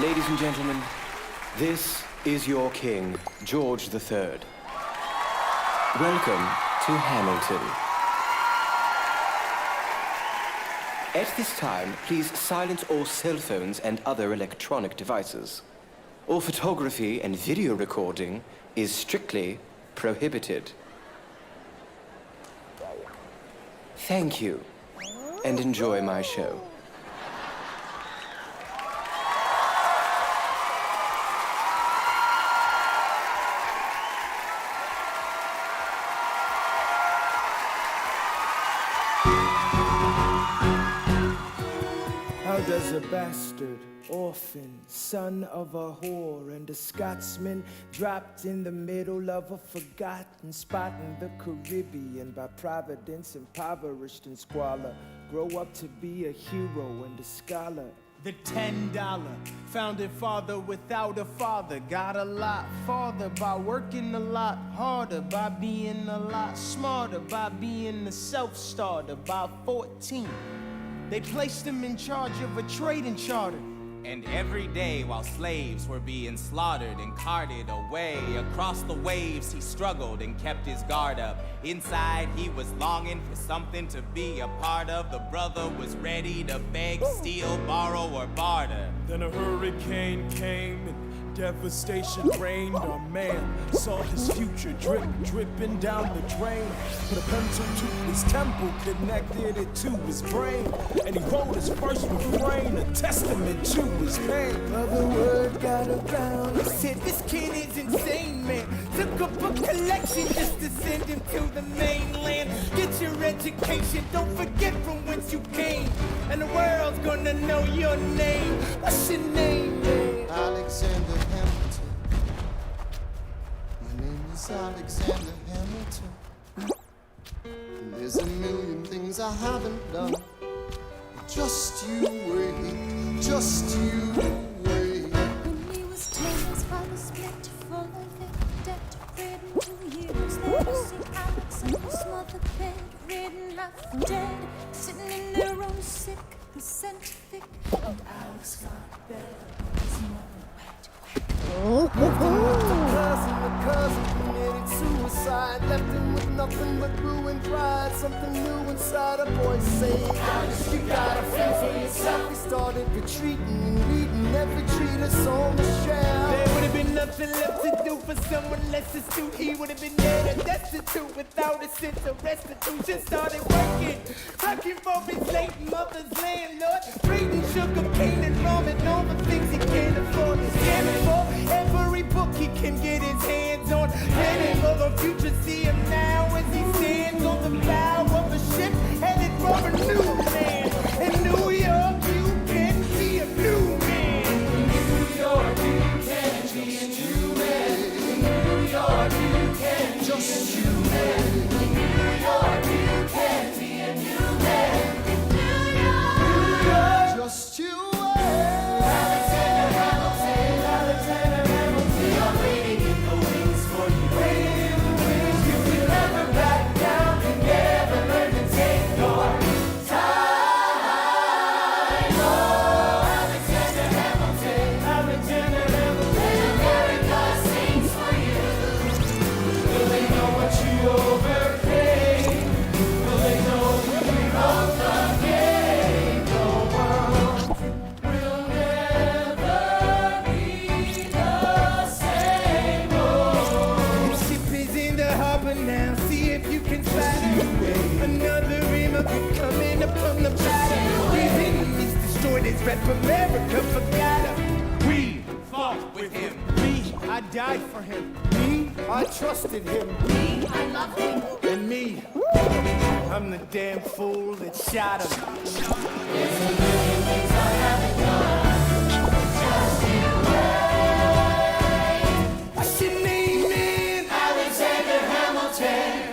Ladies and gentlemen, this is your king, George III. Welcome to Hamilton. At this time, please silence all cell phones and other electronic devices. All photography and video recording is strictly prohibited. Thank you, and enjoy my show. How does a bastard, orphan, son of a whore and a Scotsman dropped in the middle of a forgotten spot in the Caribbean by providence, impoverished in squalor, grow up to be a hero and a scholar? The $10 founding father without a father got a lot farther by working a lot harder, by being a lot smarter, by being a self-starter. By 14, they placed him in charge of a trading charter. And every day while slaves were being slaughtered and carted away across the waves, he struggled and kept his guard up. Inside he was longing for something to be a part of. The brother was ready to beg, steal, borrow, or barter. Then a hurricane came and devastation reigned. Our man saw his future dripping down the drain. Put a pencil to his temple, connected it to his brain, and he wrote his first refrain, a testament to his pain. Other word got around. He said, this kid is insane, man. Took up a collection just to send him to the mainland. Get your education, don't forget from whence you came. And the world's gonna know your name. What's your name, man? Alexander Hamilton. My name is Alexander Hamilton. And there's a million things I haven't done. Just you wait, just you wait. When he was 10, his father split full of it, debt-ridden 2 years later. See Alexander's mother bedridden, half dead, sitting in their own sick, the scent thick, and Alex got better. His mother The cousin committed suicide, left him with nothing but ruined pride. Something new inside a boy saying, Alex, you gotta feel for yourself. He started retreating and reading every treatise on the shelf. There would have been nothing left to do for someone less astute. He would have been dead and destitute without a sense of restitution. Started working for his late mother's landlord, trading sugar cane and rum and all the things he can't afford. Scamming for every book he can get his hands on, planning for the future. See him now as he stands on the bow of a ship headed for a new land. In New York, you can be a new man. In New York, you can be a new man. In New York, you can just you man. In New York, you can be a new man. In New York, Just you Alexander Hamilton, Alexander Hamilton, I'm waiting in the wings for you. Waiting in the wings, you will never back down and never learn to take your time. Oh, Alexander Hamilton, Alexander Hamilton, America sings for you. Will they know what you overcame? Will they know you wrote the game? The world will never be the same. Oh, the ship is in the harbor now. See if you can spot her. Another rima coming up from the bottom. His enemies destroyed his rep. America forgot him. We fought with him. Me, I died for him. Me, I trusted him. Me, I loved him. And me, I'm the damn fool that shot him. What's your name, man? Alexander Hamilton.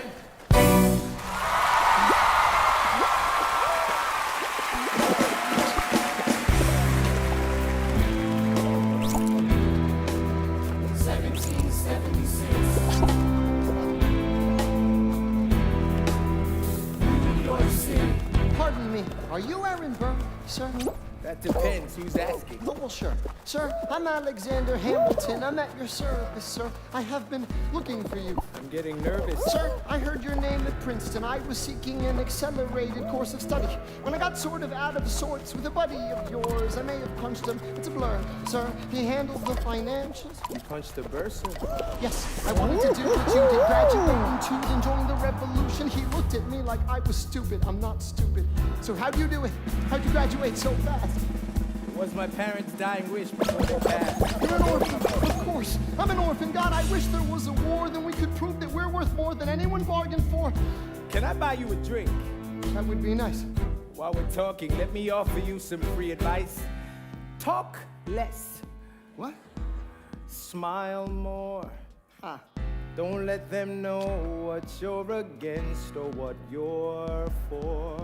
Pardon me, are you Aaron Burr, sir? That depends. Who's asking? Oh, well, sure. Sir, I'm Alexander Hamilton. I'm at your service, sir. I have been looking for you. I'm getting nervous. Sir, I heard your name at Princeton. I was seeking an accelerated course of study. When I got sort of out of sorts with a buddy of yours, I may have punched him. It's a blur. Sir, he handled the financials. You punched the bursar. Yes, I wanted to do what you did, graduate into and join the revolution. He looked at me like I was stupid. I'm not stupid. So how'd you do it? How'd you graduate so fast? It was my parents' dying wish before they passed. You're an orphan. Of course. I'm an orphan. God, I wish there was a war, then we could prove that we're worth more than anyone bargained for. Can I buy you a drink? That would be nice. While we're talking, let me offer you some free advice. Talk less. What? Smile more. Ah. Don't let them know what you're against or what you're for.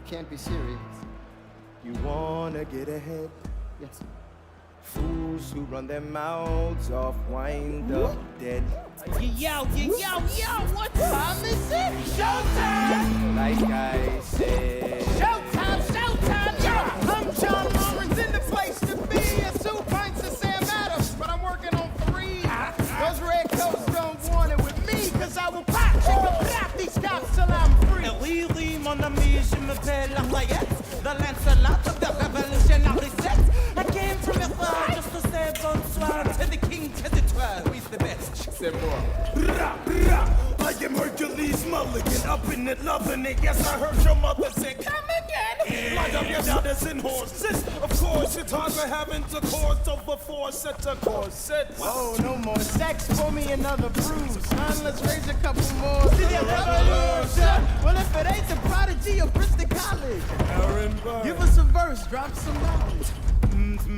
Can't be serious. You wanna get ahead. Yes. Fools who run their mouths off wind up dead. Yo, what time is it? Showtime! Like I said. Showtime! Yo, I'm John Lawrence in the place to be. A 2 pints of Sam Adams, but I'm working on 3. Those red coats don't want it with me, cause I will pop these cops till I'm free. Oui, oui, mon ami, je m'appelle Lafayette, the Lancelot of the revolutionary set. I came from afar just to say bonsoir to the king, to the 12. He's the best. She said more. I am Hercules Mulligan, up in it, loving it. Yes, I heard your mother say, come again. Like up your daughters and horses. Of course, it's hard to have intercourse over 4 sets of corsets. Oh, no more sex, pour me another bruise. Son, let's raise a couple more to the revolution. Well, if it ain't the Prodigy or Princeton College, give us a verse, drop some knowledge.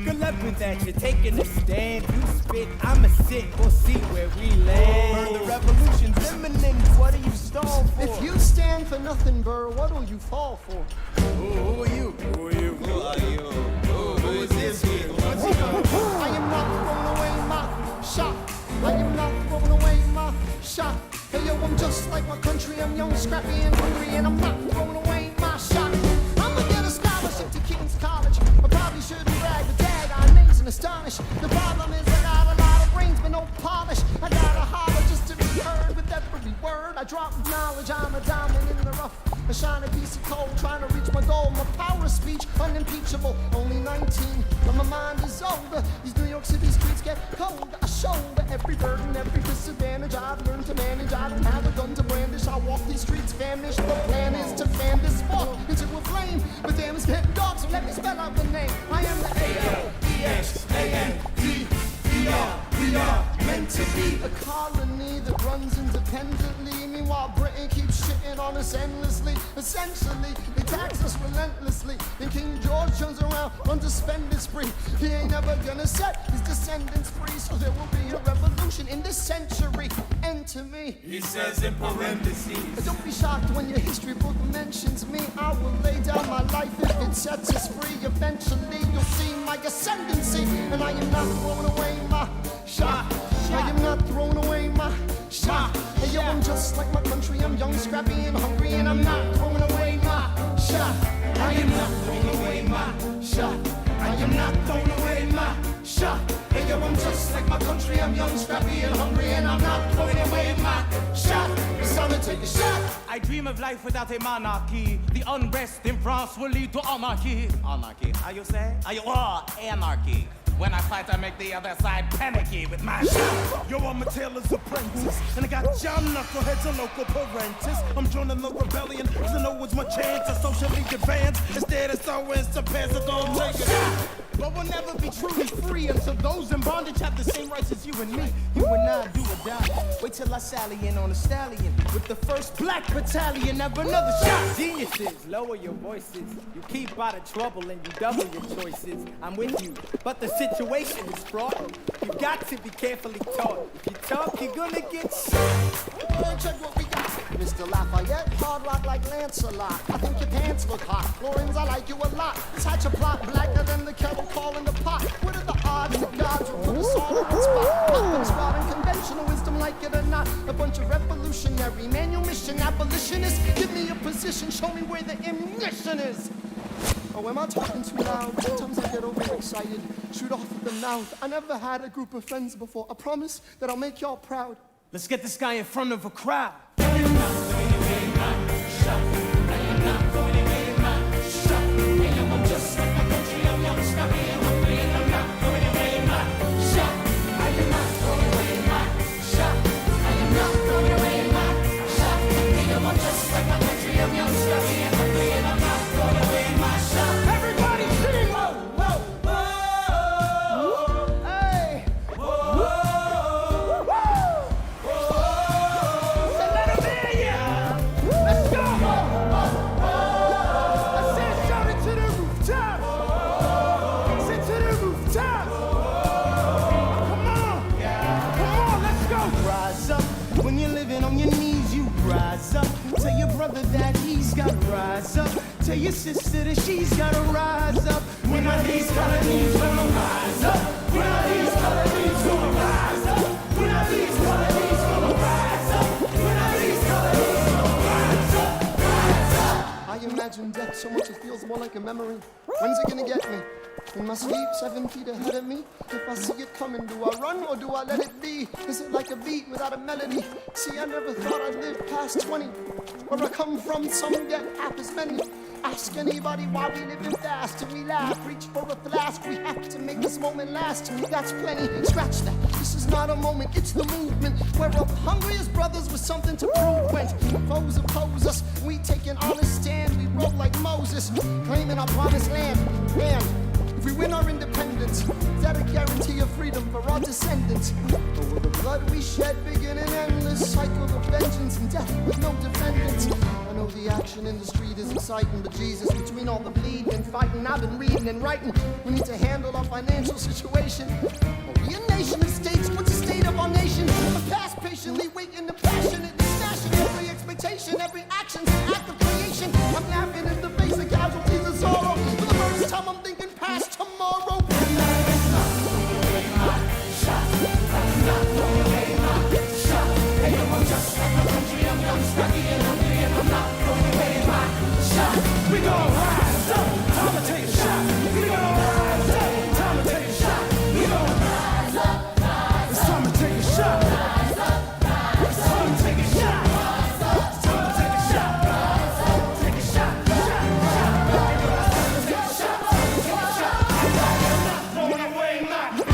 Good luck with that. You're taking a stand. You spit, I'ma sit. We'll see where we land. The revolution's imminent. What do you stall for? If you stand for nothing, Burr, what'll you fall for? Who are you? Who are you? Who is this kid? What's he gonna do? I am not throwing away my shot. I am not throwing away my shot. Hey yo, I'm just like my country. I'm young, scrappy, and hungry, and I'm not throwing away my shot. I'ma get a scholarship to King's College. I probably shouldn't brag, but dag, I'm amazed and astonished. The problem is I got a lot of brains, but no polish. I gotta holler just to be heard with every word. I drop knowledge. I'm a diamond in the rough. A shiny piece of coal, trying to reach my goal. My power of speech, unimpeachable. Only 19, but my mind is older. These New York City streets get cold. I shoulder every burden, every disadvantage. I've learned to manage. I don't have a gun to brandish. I walk these streets famished. The plan is to fan this spark into a flame. But damn, it's getting dark, so let me spell out the name. I am the A-L-E-X-A-N-D-E-R. We are meant to be a colony that runs independently. Meanwhile, Britain keeps shitting on us endlessly. Essentially, they tax us relentlessly. Then King George turns around, runs a spending spree. He ain't never gonna set his descendants free. So there will be a revolution in this century. Enter me. He says in parentheses. But don't be shocked when your history book mentions me. I will lay down my life if it sets us free. Eventually, you'll see my ascendancy. And I am not throwing away my shot. I am not throwing away my shot. Hey yo, I'm just like my country. I'm young, scrappy, and hungry, and I'm not throwing away my shot. I am not throwing away my shot. I am not throwing away my shot. Hey yo, I'm just like my country. I'm young, scrappy, and hungry, and I'm not throwing away my shot. It's time to take a shot. I dream of life without a monarchy. The unrest in France will lead to anarchy. Anarchy, how you say? Anarchy. When I fight, I make the other side panicky with my shot. Yo, I'm a tailor's apprentice, and I got John Knuckleheads and local parentis. I'm joining the rebellion, cause I know it's my chance to socially advance. Instead, it's always to pass it on, take it. But we'll never be truly free until those in bondage have the same rights as you and me. You and I do or die. Wait till I sally in on a stallion with the first black battalion. Have another shot. Geniuses, lower your voices. You keep out of trouble and you double your choices. I'm with you, but the situation is fraught. You got to be carefully taught. If you talk, you're gonna get shot. Check what we got. Mr. Lafayette, hard rock like Lancelot. I think your pants look hot. Lawrence, I like you a lot. This hatch a plot blacker than the kettle calling the pot. What are the odds that gods will put us all in one spot? Nothing squad and conventional wisdom, like it or not. A bunch of revolutionary manual mission abolitionists. Give me a position, show me where the ammunition is. Oh, am I talking too loud? Sometimes I get overexcited, shoot off at the mouth. I never had a group of friends before. I promise that I'll make y'all proud. Let's get this guy in front of a crowd. Everybody sing! Whoa, whoa, whoa! Hey! Whoa! Say, let 'em hear ya! Let's go! I said, shout it to the rooftop! Say to the rooftop! Come on, let's go! Rise up when you're living on your knees. You rise up. Tell your brother that he's gotta rise up. Tell your sister that she's gotta rise up. When are these colonies gonna rise up? When are these colonies gonna rise up? When are these colonies gonna rise up? When are these colonies gonna rise up? Rise up! I imagine death so much it feels more like a memory. When's it gonna get me? In my sleep, 7 feet ahead of me. If I see it coming, do I run or do I let it be? Is it like a beat without a melody? See, I never thought I'd live past 20. Where I come from, some get half as many. Ask anybody why we living fast and we laugh. Reach for a flask, we have to make this moment last. That's plenty, scratch that. This is not a moment, it's the movement. We're up hungry as brothers with something to prove. When foes oppose us, we take an honest stand. We roll like Moses, claiming our promised land. And if we win our independence, is that a guarantee of freedom for our descendants? Or will the blood we shed begin an endless cycle of vengeance and death with no defendants? I know the action in the street is exciting, but Jesus, between all the bleeding and fighting, I've been reading and writing. We need to handle our financial situation. Are we a nation of states? What's the state of our nation? The past patiently waiting, the passionate, smashing every expectation, every action's an act of creation. I'm laughing in the face of casualties of sorrow. For the first time, I'm thinking past tomorrow. We gon' rise up, time to take a shot. We gon' rise up, time to take a shot. We gon' rise up, it's time to take a shot. It's time to take a shot. It's time to take a shot. Take a shot. Let's get a shot. Take a shot. I'm not throwing away my shot.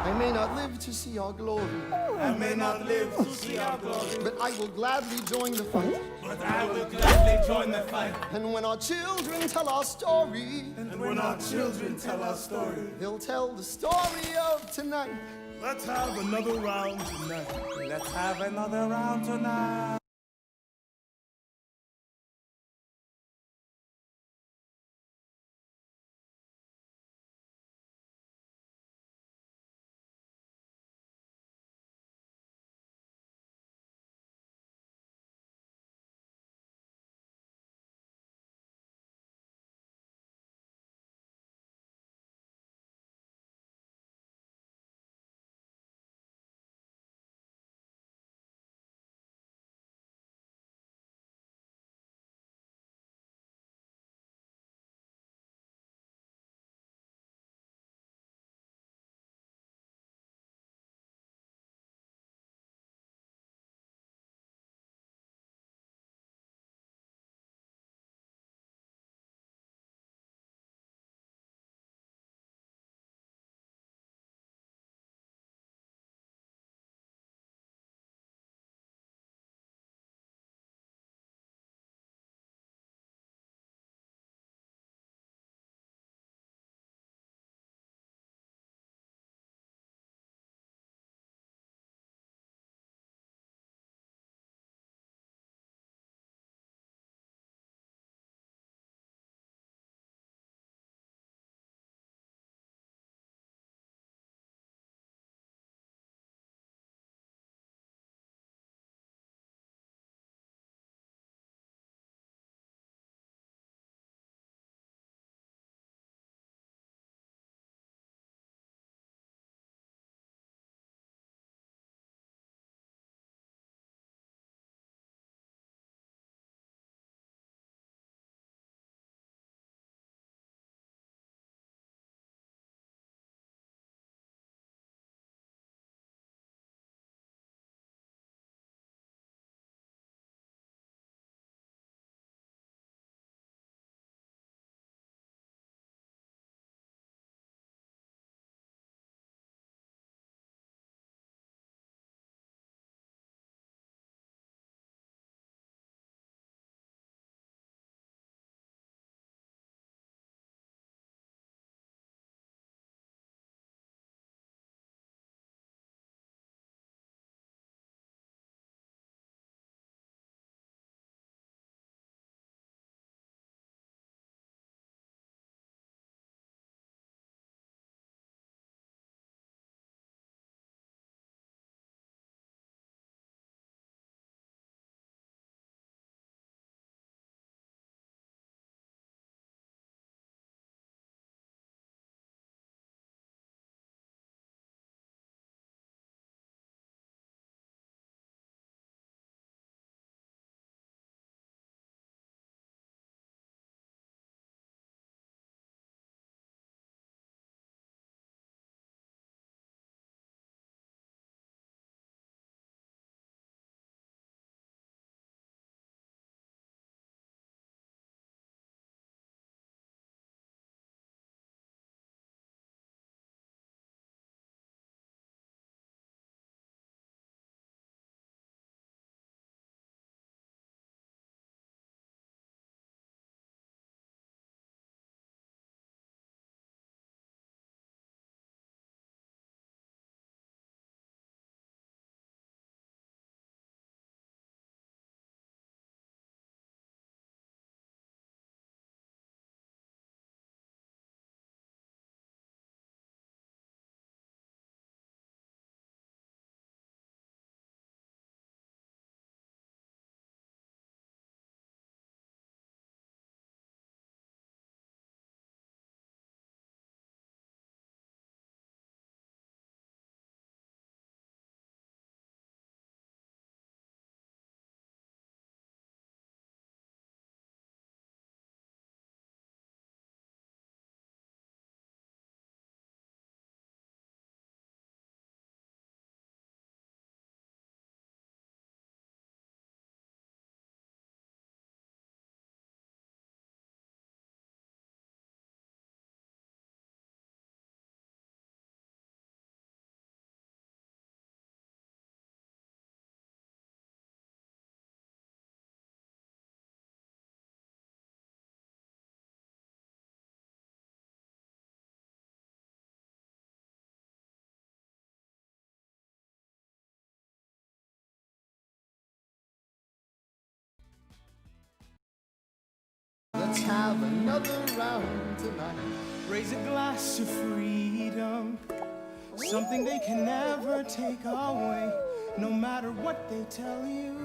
I may not live to see our glory, I may not live to see our glory, but I will gladly join the fight. but I will gladly join the fight. And when our children tell our story, And when our children tell our story, they'll tell the story of tonight. let's have another round tonight. Let's have another round tonight. have another round tonight. Raise a glass to freedom, something they can never take away, no matter what they tell you.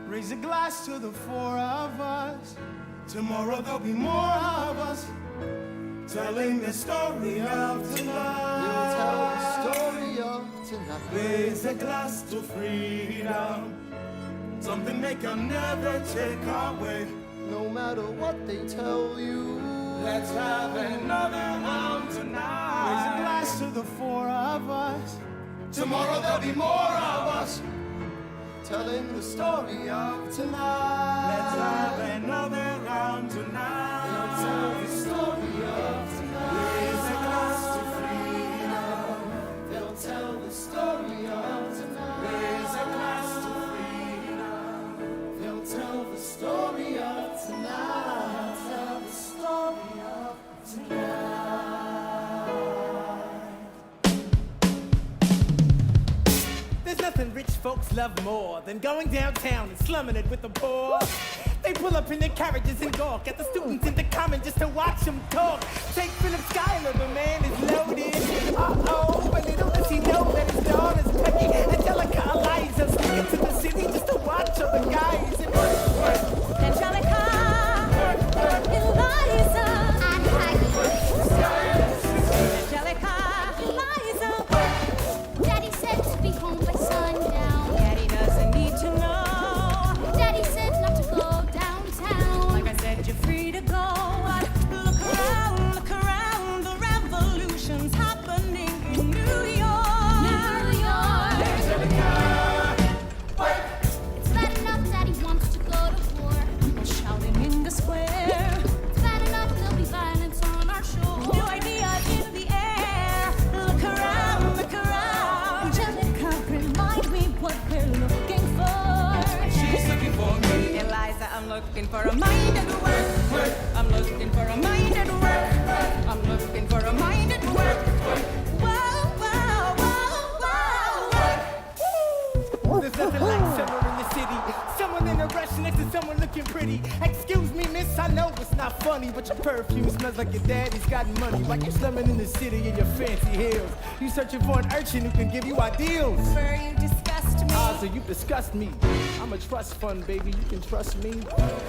Raise a glass to the four of us. Tomorrow there'll be more of us, telling the story of tonight. We'll tell the story of tonight. Raise a glass to freedom, something they can never take away. No matter what they tell you. Let's have another round tonight. Raise a glass to the four of us. Tomorrow there'll be more of us, telling the story of tonight. let's have another round tonight. We'll tell the story of tonight. Raise a glass to freedom. They'll tell the story of tonight. Raise a glass to freedom. They'll tell the story of tonight. Tell the story of tonight. There's nothing rich folks love more than going downtown and slumming it with the poor. They pull up in their carriages and gawk at the students in the common just to watch them talk. Take Philip Schuyler, the man is loaded. Uh-oh, but little does he know that his daughter's Peggy. Angelica Eliza sneaking to the city just to watch other guys. Angelica, Eliza, and Peggy. Angelica, Eliza. Daddy said to be home by sundown. Daddy doesn't need to know. Daddy said not to go downtown. Like I said, you're free to go. Look around, the revolution's happening in New York. New York. It's bad enough Daddy wants to go to war. People shouting in the square. It's bad enough there'll be violence on our shore. New ideas in the air. Look around. Angelica, remind me what we're looking for. She's looking for me. Eliza, I'm looking for a mind at work. I'm looking for a mind at work. I'm looking for a mind at work. There's nothing like summer in the city. Someone in a rush next to someone looking pretty. Excuse me, miss, I know it's not funny, but your perfume smells like your daddy's got money. While you're slumming in the city in your fancy heels, you searching for an urchin who can give you ideals. Where you disgust me. Ah, so you disgust me. I'm a trust fund, baby, you can trust me.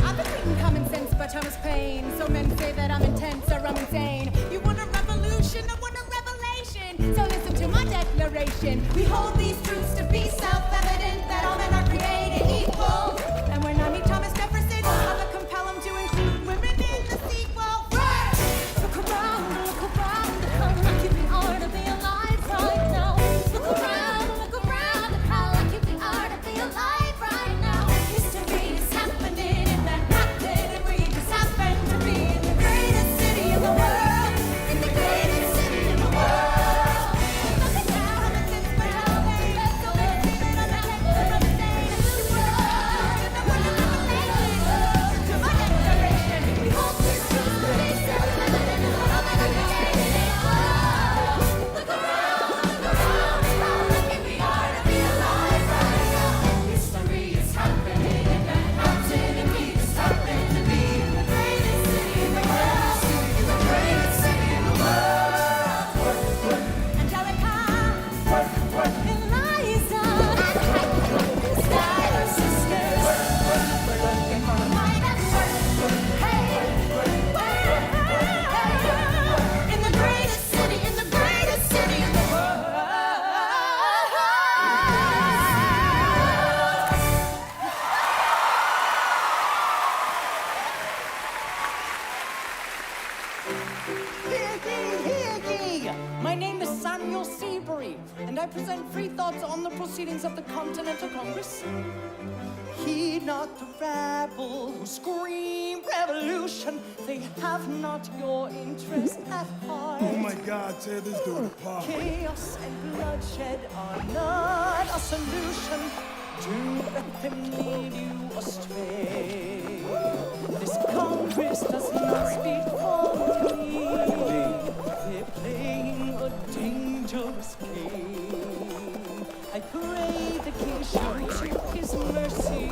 I've been reading common sense by Thomas Paine. So men say that I'm intense or I'm insane. You want a revolution, I want a revelation. So listen to my declaration. We hold these truths to be self-evident, that all men are created equal. And when I meet Thomas Jefferson, I will compel him to include women in the sequel. Look around, how lucky we are to be alive right now. Look around, how lucky we are to be alive right now. History is happening in Manhattan, and we just happen to be in the greatest city in the world. In the greatest city in the world. Looking down at this world, and let's go and see that I'm not representing the world. And I want to revelation to my declaration. We hope this truth to be self-evident, and all men are created equal. Look around, how lucky we are to be alive right now. History is happening in Manhattan, and we just happen to be in the greatest city in the world. In the greatest city in the world. Angelica, Eliza, and Peggy, Schuyler sisters. We're looking for a mind at work. Hey, in the greatest city in the world. Hear ye! My name is Samuel Seabury, and I present free thoughts on the proceedings of the Continental Congress. Heed not the rabble who scream revolution. They have not your interest at heart. Oh my God, tear this dude apart. Chaos and bloodshed are not a solution. Do let them lead you astray. This Congress does not speak for me. They're playing a dangerous game. I pray the King show you his mercy.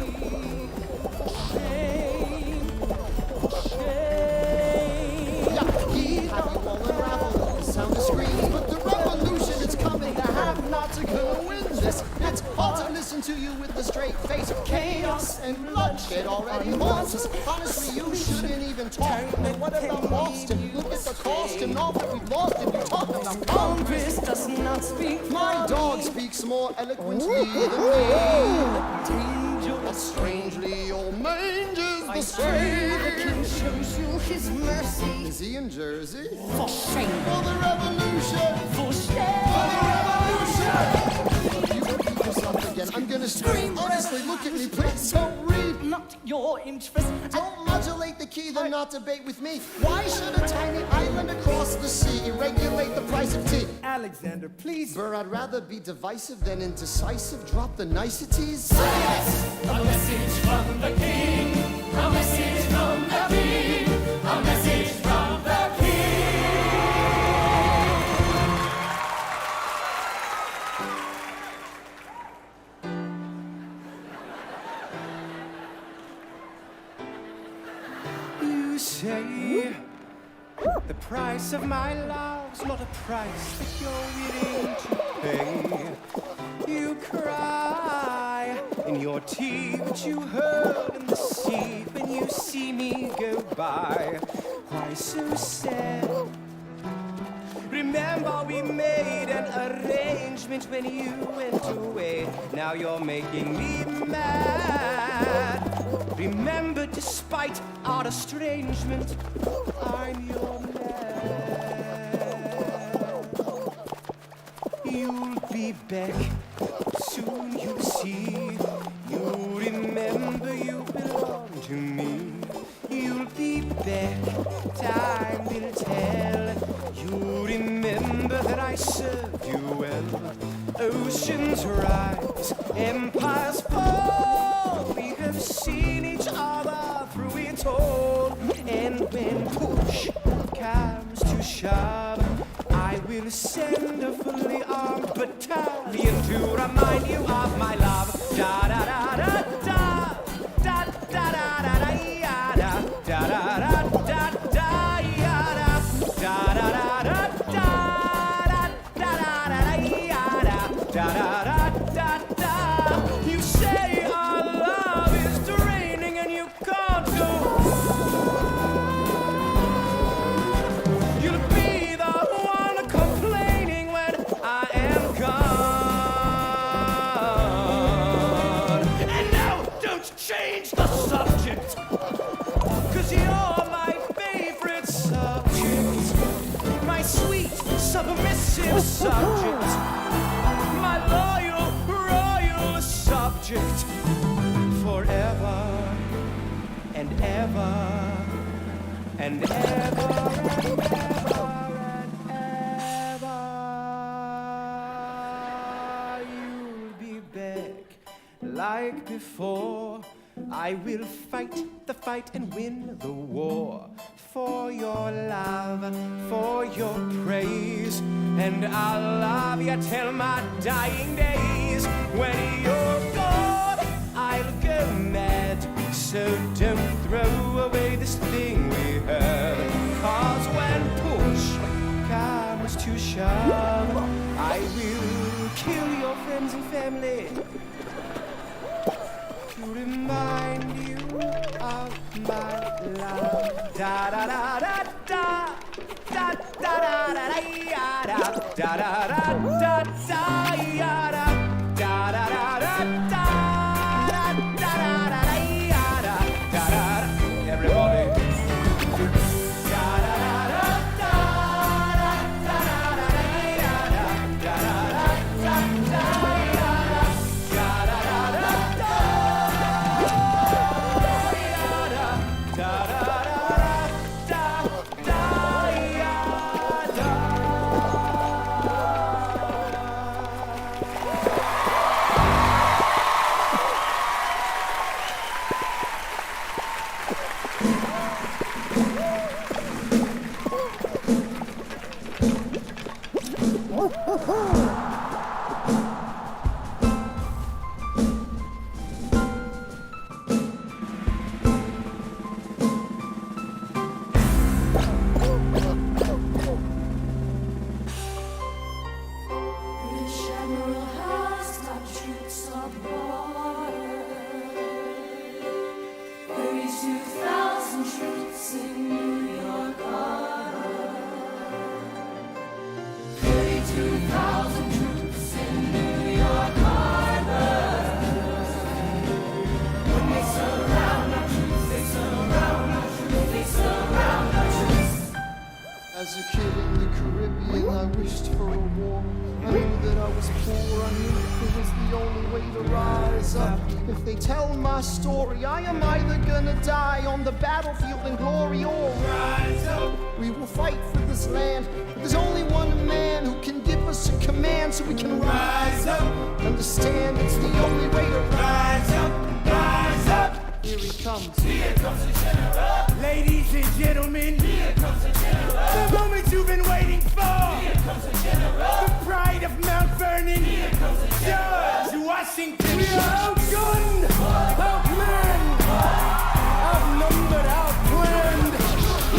default to listen to you with a straight face. Chaos and bloodshed already haunts us. Honestly, you shouldn't even talk. And what about Boston? Look at the cost and all that we've lost, and you're talking about Congress does not speak. my dog speaks more eloquently than me. But strangely, your mange is the The same. king shows you his mercy. Is he in Jersey? For shame. For the revolution! For shame. For the revolution! If you repeat yourself again, I'm gonna scream. Honestly, look at me, please don't read. Not your interest. Don't modulate the key, then not debate with me. Why should a tiny island across the sea regulate the price of tea? Alexander, please. Burr, I'd rather be divisive than indecisive. Drop the niceties. A message from the king. A message from the king. A message from the You say the price of my love's not a price that you're willing to pay. You cry in your tea, but you hurl in the sea when you see me go by. Why so sad? Remember we made an arrangement when you went away. Now you're making me mad. Remember, despite our estrangement, I'm your man. You'll be back soon, you see. You'll remember you belong to me. You'll be back, time will tell. You remember that I served you well. Oceans rise, empires fall. We have seen each other through it all. And when push comes to shove, I will send a fully armed battalion to remind you of my love. Da da da da da da da da da da da da da da da da da da da you say our love is draining and you can't go. You'll be the one complaining when I am gone. And now don't change the subject, 'cause you're my favorite subject. My sweet, submissive subject. My loyal, royal subject. Forever and ever and ever and ever and ever. You'll be back like before. I will fight the fight and win the war. For your love, for your praise. And I'll love you till my dying days. When you're gone, I'll go mad. So don't throw away this thing we have. 'Cause when push comes to shove, I will kill your friends and family to remind you of my love. Da da da da da da da da da da da da da da da da da. Everybody. was poor, I knew it was the only way to rise up. If they tell my story, I am either gonna die on the battlefield in glory or rise up. We will fight for this land, but there's only one man who can give us a command so we can rise up. Understand it's the only way to rise up, rise up. Here he comes. Here comes the general. Ladies and gentlemen, Here comes the general. the moment you've been waiting for. Here comes the general. The pride of Mount Vernon. Here comes the general. George Washington. We are outgunned, outmanned, outnumbered, outplanned.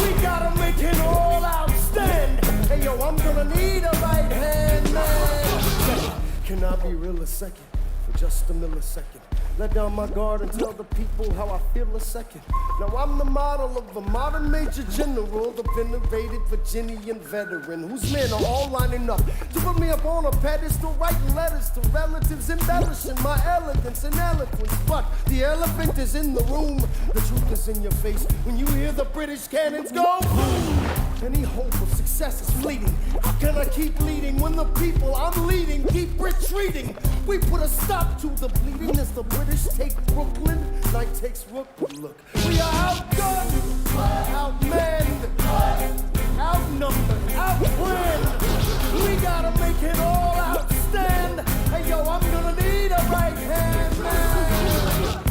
We gotta make an all-out stand. Hey yo, I'm gonna need a right hand man. Can I be real a second? For just a millisecond. Let down my guard and tell the people how I feel a second. Now I'm the model of a modern major general, the venerated Virginian veteran, whose men are all lining up to put me up on a pedestal, writing letters to relatives, embellishing my elegance and eloquence. But the elephant is in the room, the truth is in your face when you hear the British cannons go boom. Any hope of success is fleeting. How can I keep leading when the people I'm leading keep retreating? We put a stop to the bleeding as the British take Brooklyn. Night takes Rookwood. Look, we are outgunned, outmanned, outnumbered, outplanned. We gotta make it all out stand. Hey yo, I'm gonna need a right hand man.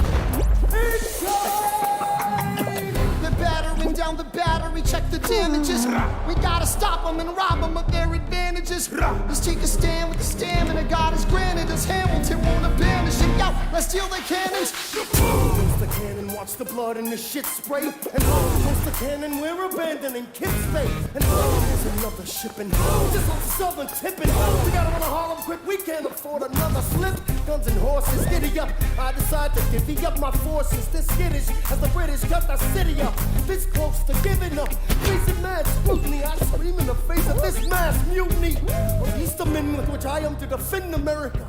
It's time. They're battering down the battery, check the damages. We gotta stop them and rob them of their advantages. Let's take a stand with the stamina God has granted us. Hamilton won't abandon us. Yo, let's steal their cannons. Close the cannon, watch the blood and the shit spray. And close the cannon, we're abandoning Kips Bay. And there's another shipping, just off southern tipping. We gotta run a Harlem quick, we can't afford another slip. Guns and horses, giddy up. I decide to divvy up my forces. This skittish as the British cut the city up. This close to giving up, facing mad scrutiny. I scream in the face of this mass mutiny. A peace amendment with which I am to defend America.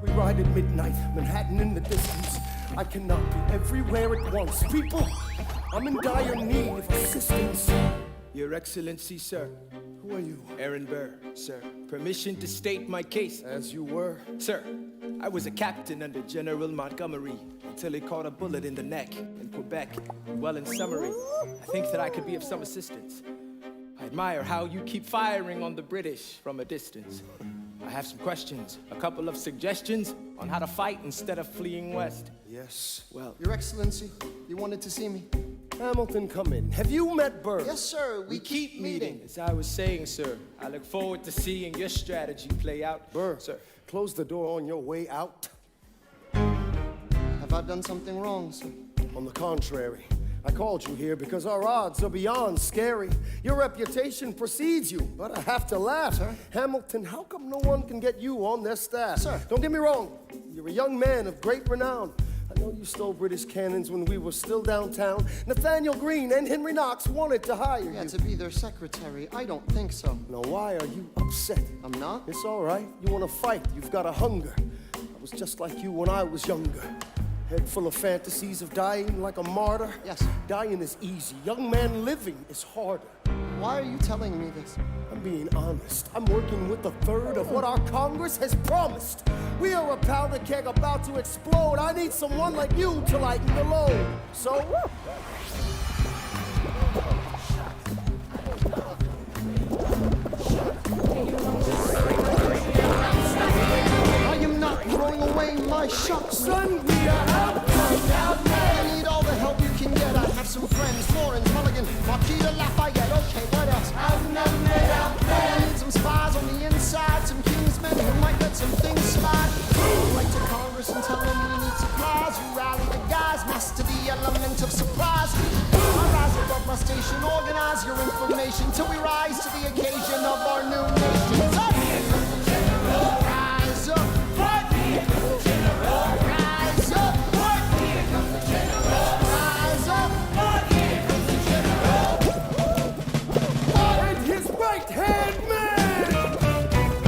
We ride at midnight, Manhattan in the distance. I cannot be everywhere at once. People, I'm in dire need of assistance. Your Excellency, sir. Who are you? Aaron Burr, sir. Permission to state my case. As you were. Sir, I was a captain under General Montgomery until he caught a bullet in the neck in Quebec. Well, in summary, I think that I could be of some assistance. I admire how you keep firing on the British from a distance. I have some questions, a couple of suggestions on how to fight instead of fleeing west. Yes, well, Your Excellency, you wanted to see me? Hamilton, come in. Have you met Burr? Yes, sir. We keep meeting. As I was saying, sir, I look forward to seeing your strategy play out. Burr, sir, close the door on your way out. Have I done something wrong, sir? On the contrary, I called you here because our odds are beyond scary. Your reputation precedes you, but I have to laugh. Sir? Hamilton, how come no one can get you on their staff? Sir. Don't get me wrong, you're a young man of great renown. I know you stole British cannons when we were still downtown. Nathaniel Greene and Henry Knox wanted to hire Yeah, you. to be their secretary. I don't think so. Now why are you upset? I'm not? It's all right. You want to fight. You've got a hunger. I was just like you when I was younger. Head full of fantasies of dying like a martyr. Yes. Dying is easy. Young man living is harder. Why are you telling me this? I'm being honest. I'm working with a third of what our Congress has promised. We are a powder keg about to explode. I need someone like you to lighten the load. So, I am not throwing away my shot, son, we are out. I need all the help you can get. I have some friends, Lawrence, Mulligan, Marquita, Lafayette. Okay, what else? I need some spies on the inside, some Kingsmen who might let some things slide. Write to Congress and tell them we need supplies. You rally the guys, master the element of surprise. I rise above my station, organize your information till we rise to the occasion of our new nation. Rise up, fight! Rise up, fight! Rise up, And his right hand man.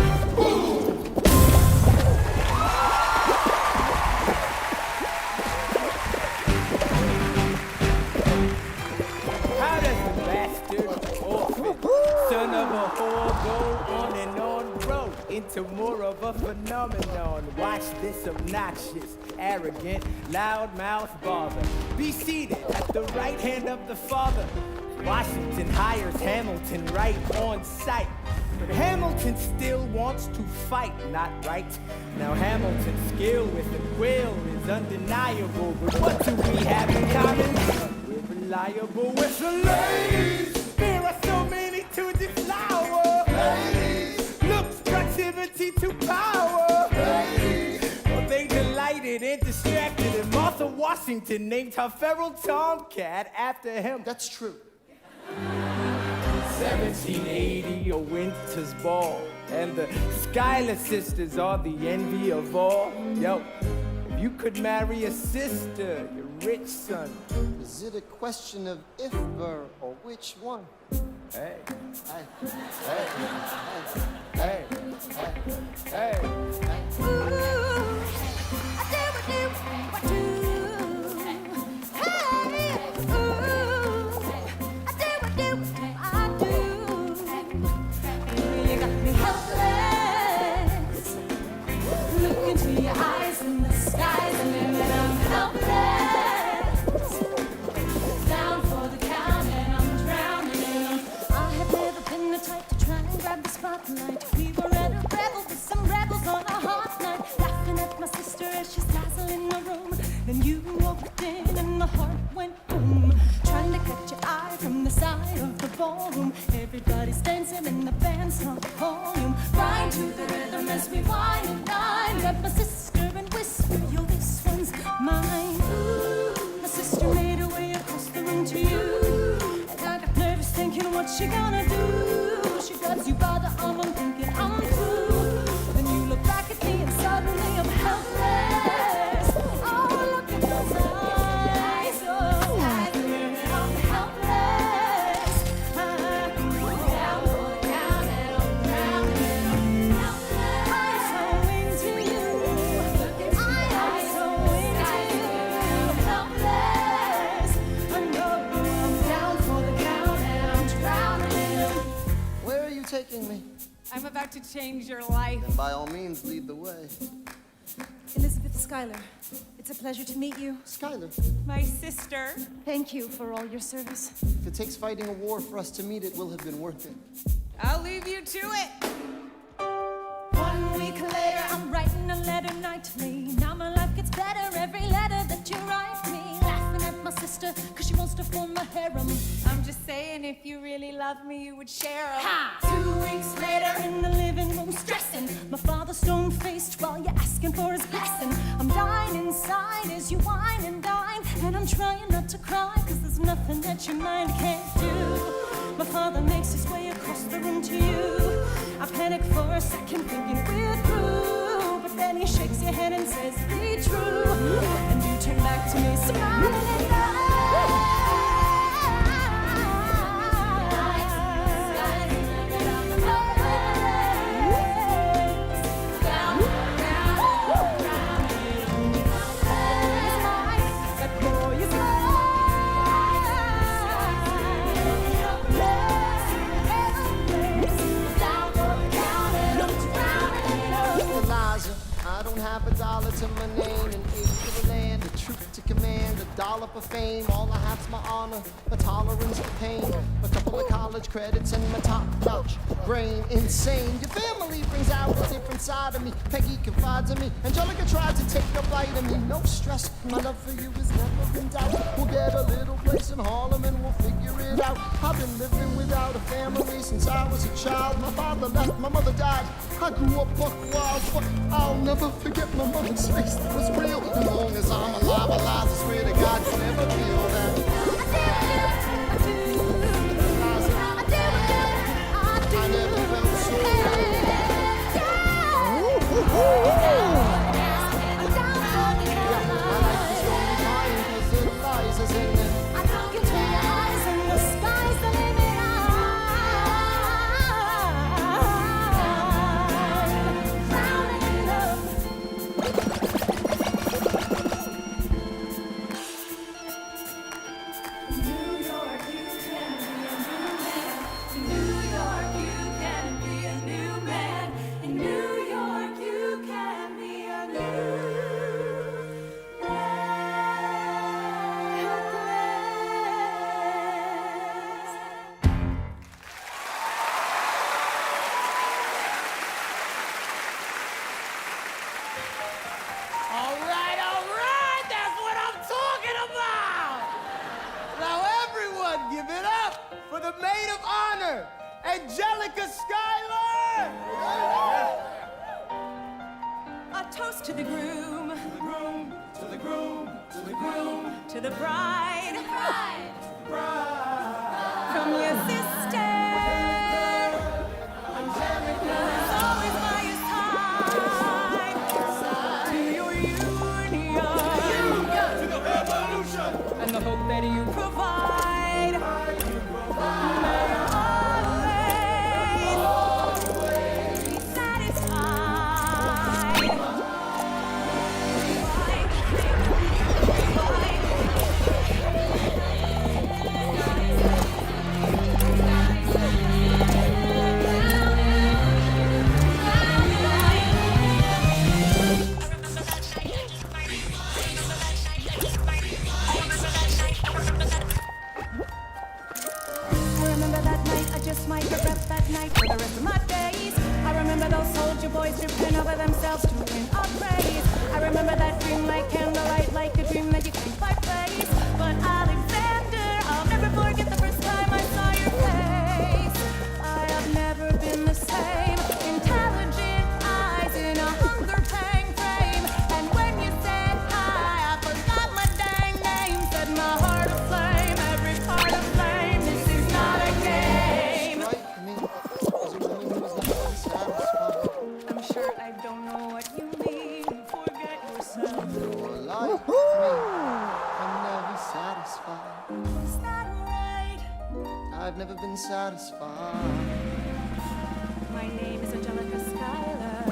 How does the bastard, orphan, son of a whore, go on and on, bro? into more of a phenomenon. Watch this obnoxious, arrogant, loudmouth bother. Be seated at the right hand of the Father. Washington hires Hamilton right on sight. But Hamilton still wants to fight, not right. Now Hamilton's skill with the will is undeniable. But what do we have in common? We're reliable with the ladies. There are so many to deflower. Ladies. Looks, proximity to power. Ladies. Well, they delighted and distracted, and Martha Washington named her feral tomcat after him. That's true. 1780, a winter's ball, and the Schuyler sisters are the envy of all. Yo, if you could marry a sister, your rich son. Is it a question of if or which one? Hey, Hey, hey, hey, hey. Ooh, I do, I do. Hey, ooh, I do, I do. You got me helpless. Look into your eyes and the sky's the limit. I'm helpless. Down for the count and I'm drowning. I have never been the type to try and grab the spotlight. We were at a revel with some rebels on a hot night, laughing at my sister as she's dazzling the room. Then you walked in and the heart went boom. Trying to catch your eye from the side of the ballroom. Everybody's dancing and the band's on volume. Grind to the rhythm as we whine and dine. Grab my sister and whisper, yo, this one's mine. Ooh, my sister made her way across the room to you. And I got nervous thinking, what's she gonna do? She grabs you by the arm, I'm thinking I'm through. Then you look back at me and suddenly I'm helpless. Oh, look at those eyes, oh, I'm helpless. Down for the count and I'm drowning. I'm so into you. I'm so into you. Helpless. I know I'm down for the count and I'm drowning. where are you taking me? I'm about to change your life. Then by all means, lead the way. Elizabeth Schuyler, it's a pleasure to meet you. Schuyler, My sister. Thank you for all your service. if it takes fighting a war for us to meet, it will have been worth it. I'll leave you to it. 1 week later, I'm writing a letter nightly. Now my life gets better every letter that you write me. Laughing at my sister, cause she wants to form a harem. I'm just saying, if you really love me, you would share 'em. Ha! 2 weeks later, in the living room, stressing. My father stone-faced while you're asking for his blessing. I'm dying inside as you whine and dine. And I'm trying not to cry, cause there's nothing that your mind can't do. My father makes his way across the room to you. I panic for a second, thinking we're through. But then he shakes your hand and says, be true. And you turn back to me, smiling and Eliza, I don't have a dollar to my name, an ear to the land, a truth to command, a dollop of fame. All I have's my honor, a tolerance for pain, a couple of college credits and my top-notch brain. Insane. Your family brings out a different side of me. Peggy confides in me. Angelica tried to take a bite of me. No stress, my love for you is never in doubt. We'll get a little place in Harlem and we'll figure it out. I've been living without a family since I was a child. My father left, my mother died. I grew up buck wild, but I'll never forget my mother's face. That was real. As long as I'm alive, I swear to God, you'll never feel that. I never felt so Angelica Schuyler! A toast to the groom, To the groom, to the groom, to the groom, to the bride, bride. from your sister. Who's always by your side, to your union, To the revolution. and the hope that you provide. May you always be satisfied. I remember that night, I just might regret that night for the rest of my days. I remember those soldier boys tripping over themselves to win our praise. I remember that dream like candlelight, like a dream that you can't quite face. But Alexander, I'll never forget the first time I saw your face. I have never been the same. Intelligent eyes in a hunger pang frame. And when you said hi, I forgot my dang name. Set my heart aflame, every part aflame. This is not a game. Strike me as a woman who's never been satisfied. I'm sure I don't know what you mean. Forget yourself. You're like me, I'm never satisfied. Is that right? I've never been satisfied. My name is Angelica Schuyler.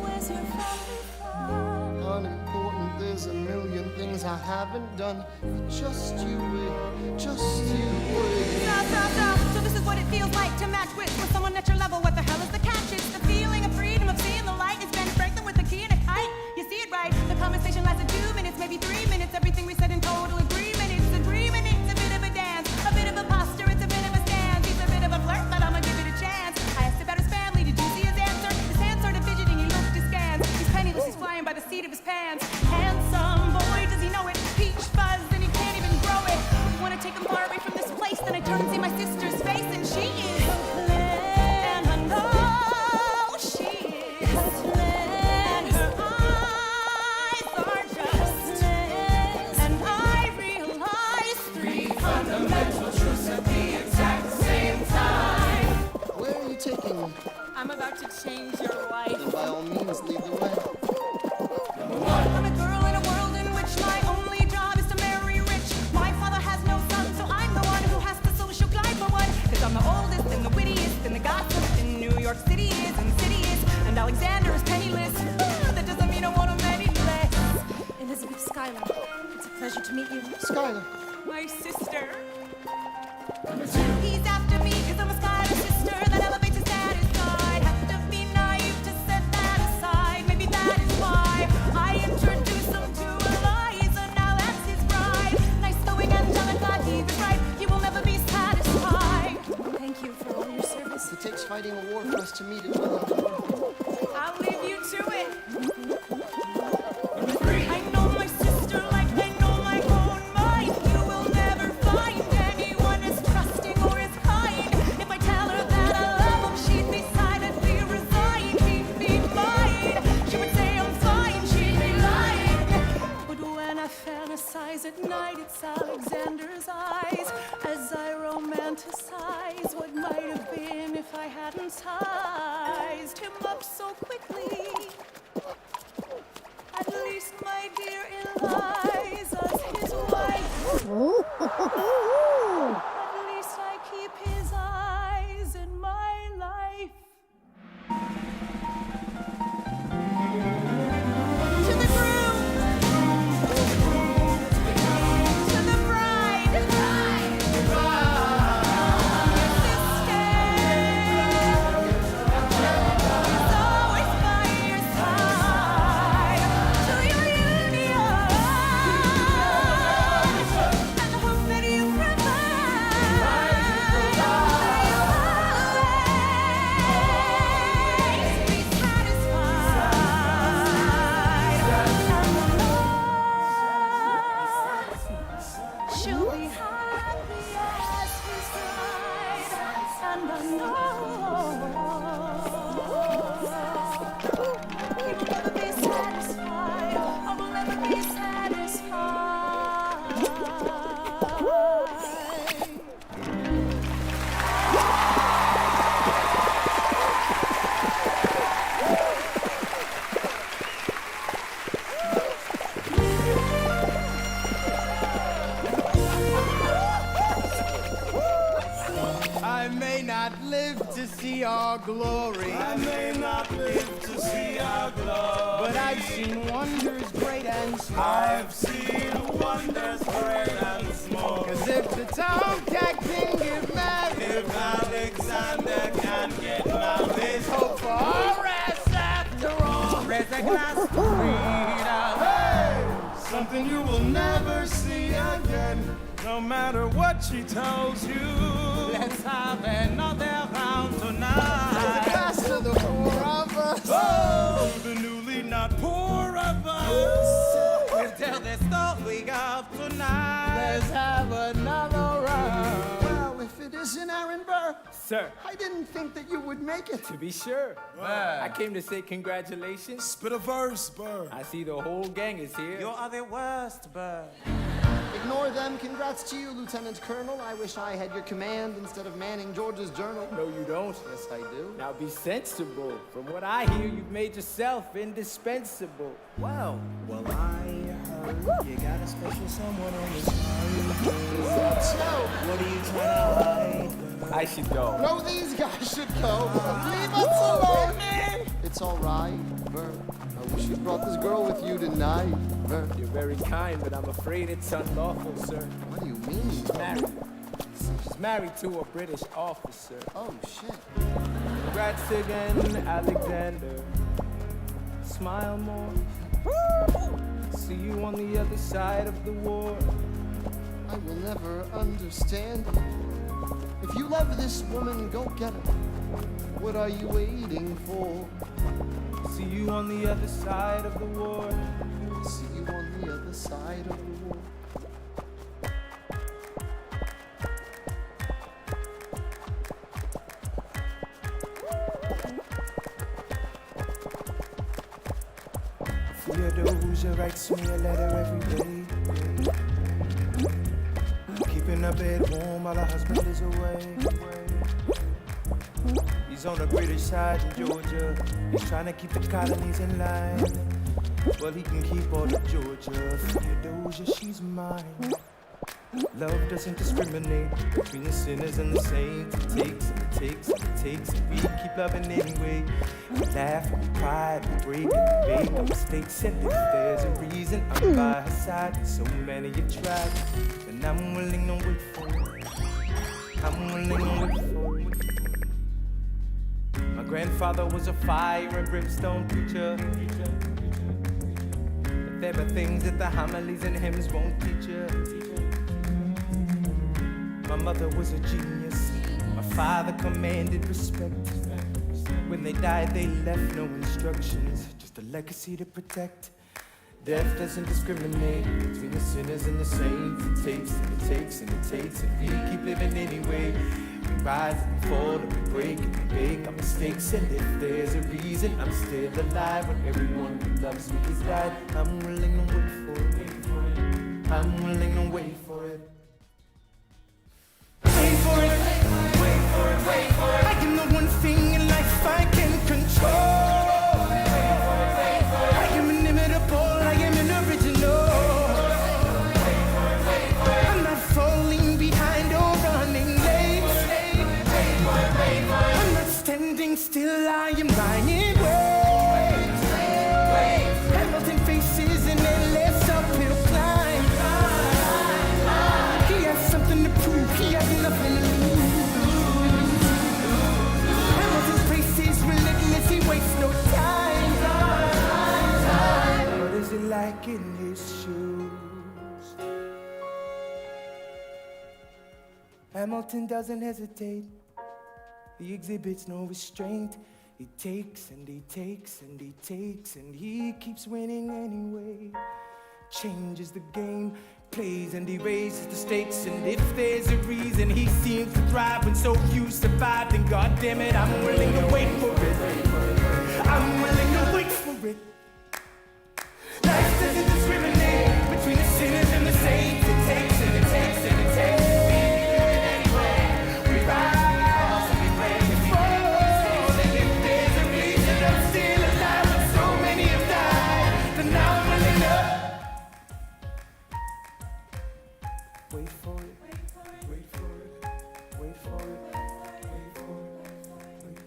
Where's your family from? Unimportant, there's a million things I haven't done. Just you wait, just you wait. Stop. So this is what it feels like to match with someone at your level. What the hell is the catch? It's the feeling of freedom of seeing the light. It's Ben Franklin with the key and a kite. You see it right. The conversation lasted 2 minutes, maybe 3 minutes. Everything we said in total agreement. It's a dream and it's a bit of a dance, a bit of a posture. It's a bit of a stance. He's a bit of a flirt, but I'ma give it a chance. I asked about his family. Did you see his answer? His hands sort of fidgeting. He looked askance. He's penniless. He's flying by the seat of his pants. Handsome boy, does he know it? Peach fuzz, and he can't even grow it. Wanna take him far away from this place? Then I turn and see my sister's face, and she is. And I know she is. And her eyes are just. And I realize 3 Fundamental truths at the exact same time. Where are you taking me? I'm about to change your life. Then by all means, lead the way. I'm a girl in a world in which my only job is to marry rich. My father has no son, so I'm the one who has to social glide for one. Cause I'm the oldest and the wittiest and the gossip in New York City is insidious. And Alexander is penniless. That doesn't mean I want him any less. Elizabeth Schuyler, it's a pleasure to meet you. Schuyler, My sister. He's after me cause I'm a Schuyler sister. That elevates his status side. Have to be naive to set that aside. Maybe that is why I introduced him to Eliza. Now that's his bride. Nice going Angelica, he was right. You will never be satisfied. Thank you for all your service. it takes fighting a war for us to meet at will. I'll leave you to it. I know my sister like I know my own mind. You will never find anyone as trusting or as kind. If I tell her that I love him, she'd decidedly resign. He'd be mine. She would say I'm fine. She'd be lying. But when I fantasize at night, it's Alexander's eyes as I romanticize what might have been if I hadn't sized him up so quickly. At least, my dear Eliza's his wife. At least I keep his eyes in my life. To the groom, to the bride, your sister is always by your see our glory. I may not live to see our glory, But I've seen wonders great and small. I've seen wonders great and small. Cause if the tomcat can get married, If Alexander can get married, there's hope for our ass after all. There's a glass of freedom. something you will never see again. No matter what she tells you, Let's have another round There's a tonight. glass to the four of us. oh, the newly not poor of us. We'll tell the story of tonight. Let's have another round. Well, if it isn't Aaron Burr, Sir, I didn't think that you would make it. to be sure. I came to say congratulations. Spit a verse, Burr. I see the whole gang is here. You are the worst, Bird. Ignore them. Congrats to you, Lieutenant Colonel. I wish I had your command instead of manning George's journal. No, you don't. Yes, I do. Now be sensible. From what I hear, you've made yourself indispensable. Well, I heard you got a special someone on this mind. So, What are you trying to hide? I should go. no, these guys should go. Leave us alone, man. It's all right, Bert. I wish you brought this girl with you tonight, Bert. You're very kind, but I'm afraid it's unlawful, sir. What do you mean? Married. She's married to a British officer. Oh, shit. Congrats again, Alexander. Smile more. See you on the other side of the war. I will never understand it. If you love this woman, go get her. What are you waiting for? See you on the other side of the war. See you on the other side of the war. Theodosia writes me a letter every day. Keeping her bed warm while her husband is away. He's on the British side in Georgia. He's trying to keep the colonies in line. Well, he can keep all of Georgia. Theodosia, she's mine. Love doesn't discriminate between the sinners and the saints. It takes and it takes and it takes, and we keep loving anyway. We laugh and we cry and we break and we make our mistakes. And if there's a reason, I'm by her side. So many have tried, and I'm willing to wait for it. I'm willing to wait for it. My grandfather was a fire and brimstone preacher. But there are things that the homilies and hymns won't teach you. My mother was a genius. My father commanded respect. When they died, they left no instructions, just a legacy to protect. Death doesn't discriminate between the sinners and the saints. It takes and it takes and it takes, and we keep living anyway. We rise and we fall and we break and we make our mistakes. And if there's a reason I'm still alive when everyone who loves me has died, I'm willing to wait for it. I'm willing to wait for it. Wait for it, wait for it, wait for it. I am the one thing in life I can control. I am inimitable, I am an original. I'm not falling behind or running late. I'm not standing still, I am lying wait. Hamilton faces an endless uphill climb. He has something to prove, he has nothing to lose. Hamilton's pace is relentless, he wastes no time. What is it like in his shoes? Hamilton doesn't hesitate. He exhibits no restraint. He takes and he takes and he takes and he keeps winning anyway. Changes the game, plays and he raises the stakes. And if there's a reason he seems to thrive when so few survive, then goddammit, I'm willing to wait for it. I'm willing to wait for it. Life doesn't discriminate between the sinners and the saints. It takes and it takes and it takes. We rise and we break and fall. And if there's a reason I'm still alive when so many have died, then now I'm willing to wait for it. Wait for it. Wait for it. Wait for it. Wait for it.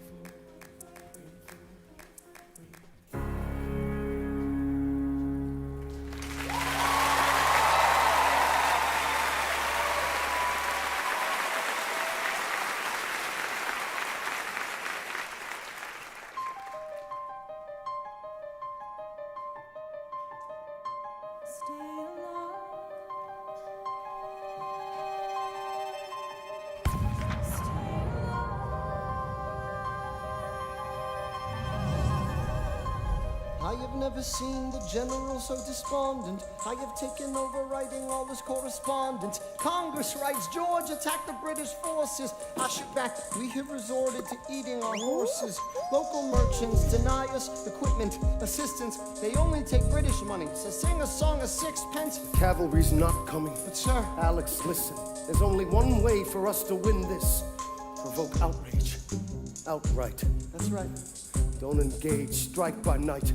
never seen the general so despondent. I have taken over writing all his correspondence. Congress writes, George attacked the British forces. I shoot back, we have resorted to eating our horses. Local merchants deny us equipment, assistance. They only take British money, so sing a song of sixpence. Cavalry's not coming. But sir, Alex, listen. There's only one way for us to win this. Provoke outrage. Outright. that's right. Don't engage. Strike by night.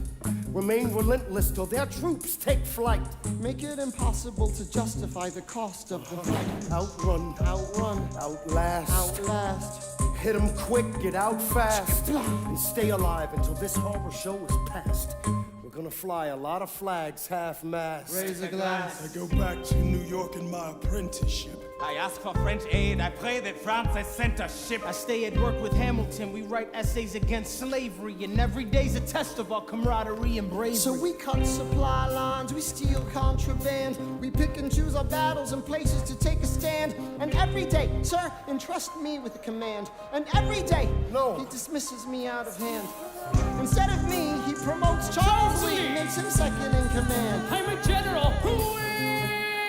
Remain relentless till their troops take flight. Make it impossible to justify the cost of the fight. Outrun. Outrun, Outlast. outlast. Hit 'em quick, get out fast. And stay alive until this horror show is past. We're gonna fly a lot of flags half-mast. Raise a glass. I go back to New York in my apprenticeship. I ask for French aid, I pray that France has sent a ship. I stay at work with Hamilton. We write essays against slavery, and every day's a test of our camaraderie and bravery. So we cut supply lines, we steal contraband. We pick and choose our battles and places to take a stand. And every day, sir, entrust me with a command. And every day, No. he dismisses me out of hand. Instead of me, he promotes Charles Lee, makes him second in command. I'm a general.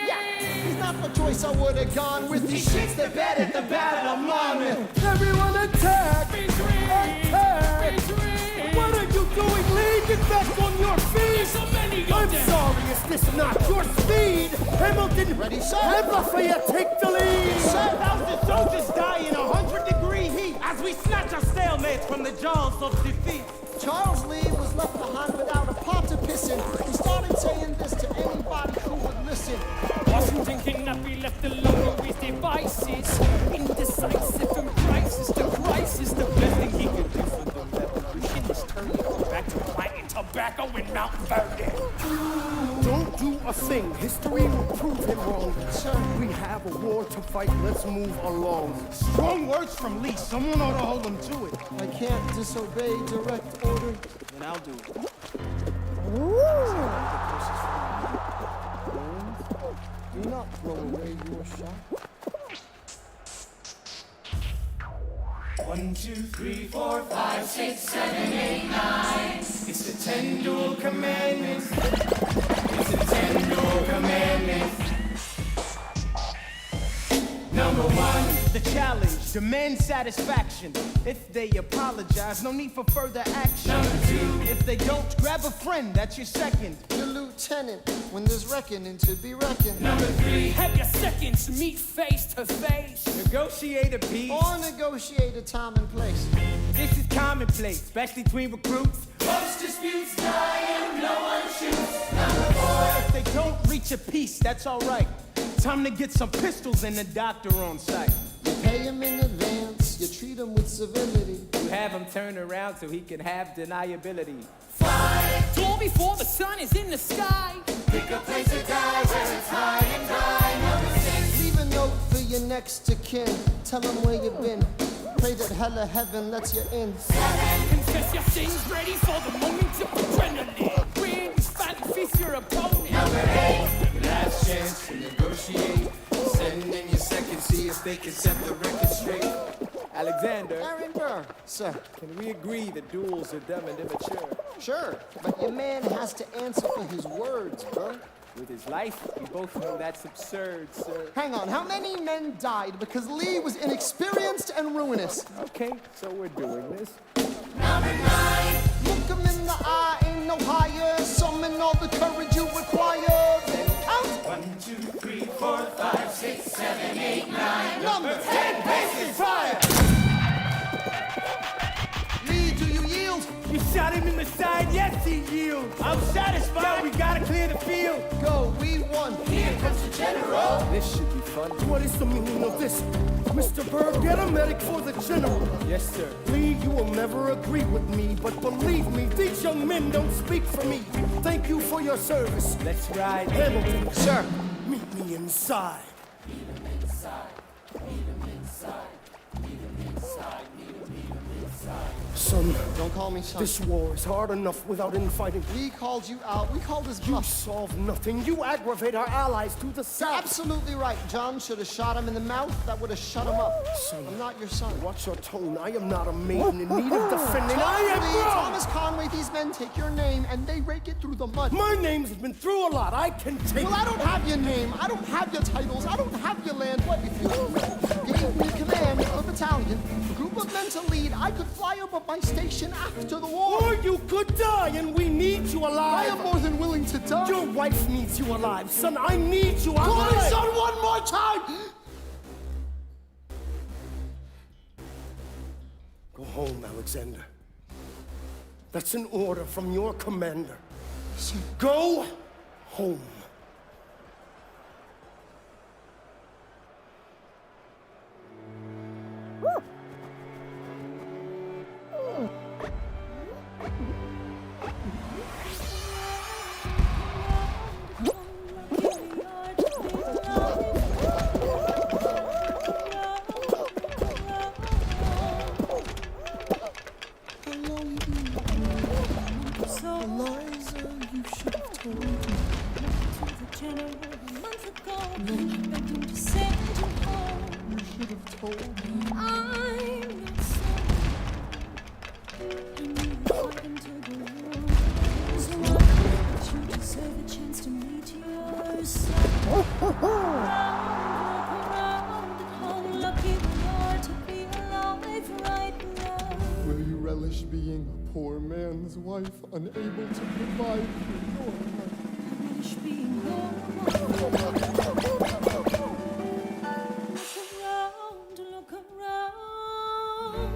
Yeah, he's not the choice I would have gone with. He shits the bed at the Battle of Monmouth. Everyone attack! Attack! What are you doing, Lee? Get back on your feet! I'm sorry, is this not your speed? Hamilton, Ready, sir? let Lafayette take the lead! 1,000 soldiers die in 100-degree heat as we snatch our stalemate from the jaws of defeat. Charles Lee was left behind without a pot to piss in. He started saying this to anybody who would listen. Washington cannot be left alone with his devices. Indecisive in crisis, the crisis. The best thing he could do for the revolution is turn it back to planting tobacco in Mount Vernon. Don't do a thing. History will prove him wrong. Sir, We have a war to fight. Let's move along. Strong words from Lee. Someone ought to hold him to it. I can't disobey direct order. Then I'll do it. Do not throw away your shot. 1, 2, 3, 4, 5, 6, 7, 8, 9. It's the 10 dual commandments. It's the 10 dual commandments. Number 1. The challenge, demand satisfaction. If they apologize, no need for further action. Number 2. If they don't, grab a friend, that's your second. Your lieutenant, when there's reckoning to be reckoned. Number 3. Have your seconds meet face to face. Negotiate a peace. Or negotiate a time and place. This is commonplace, especially between recruits. Most disputes die and no one shoots. Number 4. If they don't reach a peace, that's alright. Time to get some pistols and a doctor on site. You pay him in advance, you treat him with civility. You have him turn around so he can have deniability. 5. Dawn before the sun is in the sky. Pick a place to die where it's high and dry. Number 6. Leave a note for your next of kin. Tell him where you've been. Pray that hell or heaven lets you in. 7. Confess your sins, ready for the moment of adrenaline. Wings, fight and feast your opponent. Number 8. Last chance to negotiate. Send in your second, see if they can set the record straight. Alexander, Aaron Burr, sir. can we agree that duels are dumb and immature? Sure, but your man has to answer for his words, bro. With his life, we both know that's absurd, sir. Hang on, how many men died because Lee was inexperienced and ruinous? Okay, so we're doing this. Number 9. Look him in the eye, ain't no higher. Summon all the courage you require. Then count. 1, 2, 3, 4, 5, 6, 7, 8, 9. Number 10 paces fire. Lee, do you yield? You shot him in the side, yes he yields. I'm satisfied, we gotta clear the field. Go, we won. Here comes the general. This should be fun. What is the meaning of this? Mr. Berg, get a medic for the general. Yes, sir. Lee, you will never agree with me, but believe me, these young men don't speak for me. Thank you for your service. Let's ride. Hamilton, Sir. meet me inside. Son, Don't call me son. this war is hard enough without infighting. We called you out. We called his You bluff. solve nothing. You aggravate our allies to the You're south. absolutely right. John should have shot him in the mouth. That would have shut him up. Son, I'm not your son. watch your tone. I am not a maiden in need of defending. I am Thomas Conway, these men take your name and they rake it through the mud. My name's been through a lot. I can take. Well, I don't have your name. I don't have your titles. I don't have your land. What if you gave me command of a battalion, a group of men to lead? I could fly above my station after the war. Or you could die, and we need you I alive. am more than willing to die. Your wife needs you alive, son. I need you alive. Call me son one more time. Go home, Alexander. That's an order from your commander. Go home. Eliza, you should have told me. You should have told me. Will you relish being a poor man's wife, unable to provide for your life? Look around,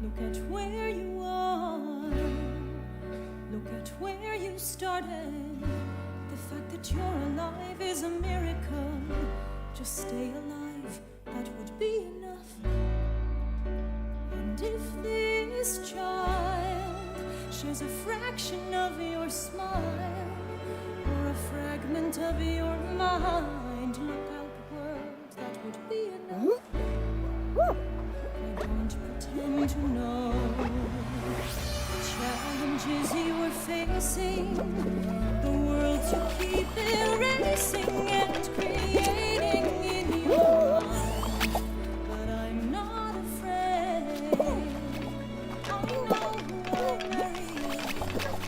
look at where you are, look at where you started. The fact that you're alive is a miracle. Just stay alive, that would be enough. And if this child shares a fraction of your smile, or a fragment of your mind, look outward, that would be enough. I don't pretend to know the challenges you are facing, the worlds you keep erasing and creating in your mind. But I'm not afraid. I know who I'll marry,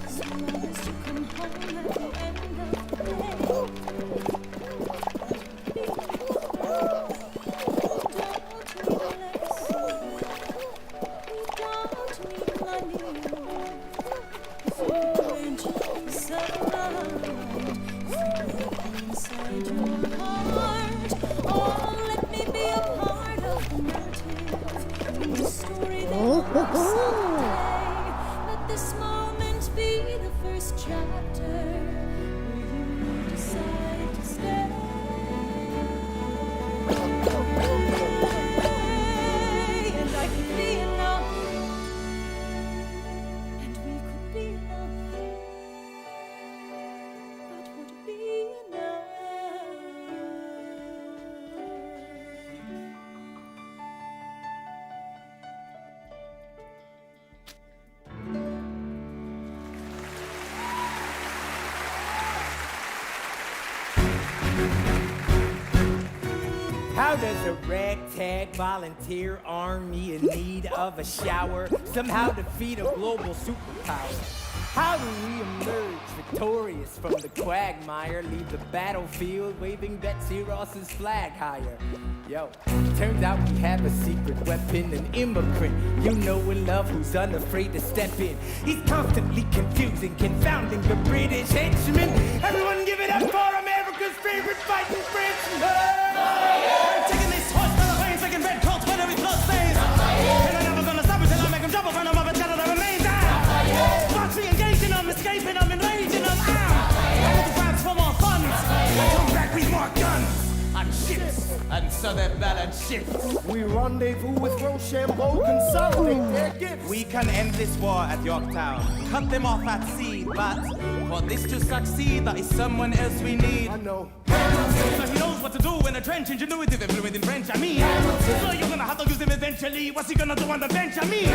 as long as you come home at the end of the day. Let this moment be the first chapter where you decide to stay. And I could be enough, and we could be enough. That would be enough. How does a ragtag volunteer army in need of a shower somehow defeat a global superpower? How do we emerge victorious from the quagmire, leave the battlefield waving Betsy Ross's flag higher? Yo, turns out we have a secret weapon, an immigrant you know and love who's unafraid to step in. He's constantly confusing, confounding the British henchmen. Everyone give it up for America's favorite fighting Frenchman! Taking this horse to the veins, making red coats, whether he blood stains. And I'm never gonna stop until I make him double, run him up and down to the remains. Watch me engaging them, escaping them, enraging them. I will transform more funds. I come back with more guns. On ships, and so their ballad shifts. We rendezvous with Rochambeau, consolidate their gifts. We can end this war at Yorktown, cut them off at sea, but for this to succeed, there is someone else we need. I know. So he knows what to do in a trench, ingenuity, fluent in French, I mean. So you're gonna have to use him eventually. What's he gonna do on the bench, I mean?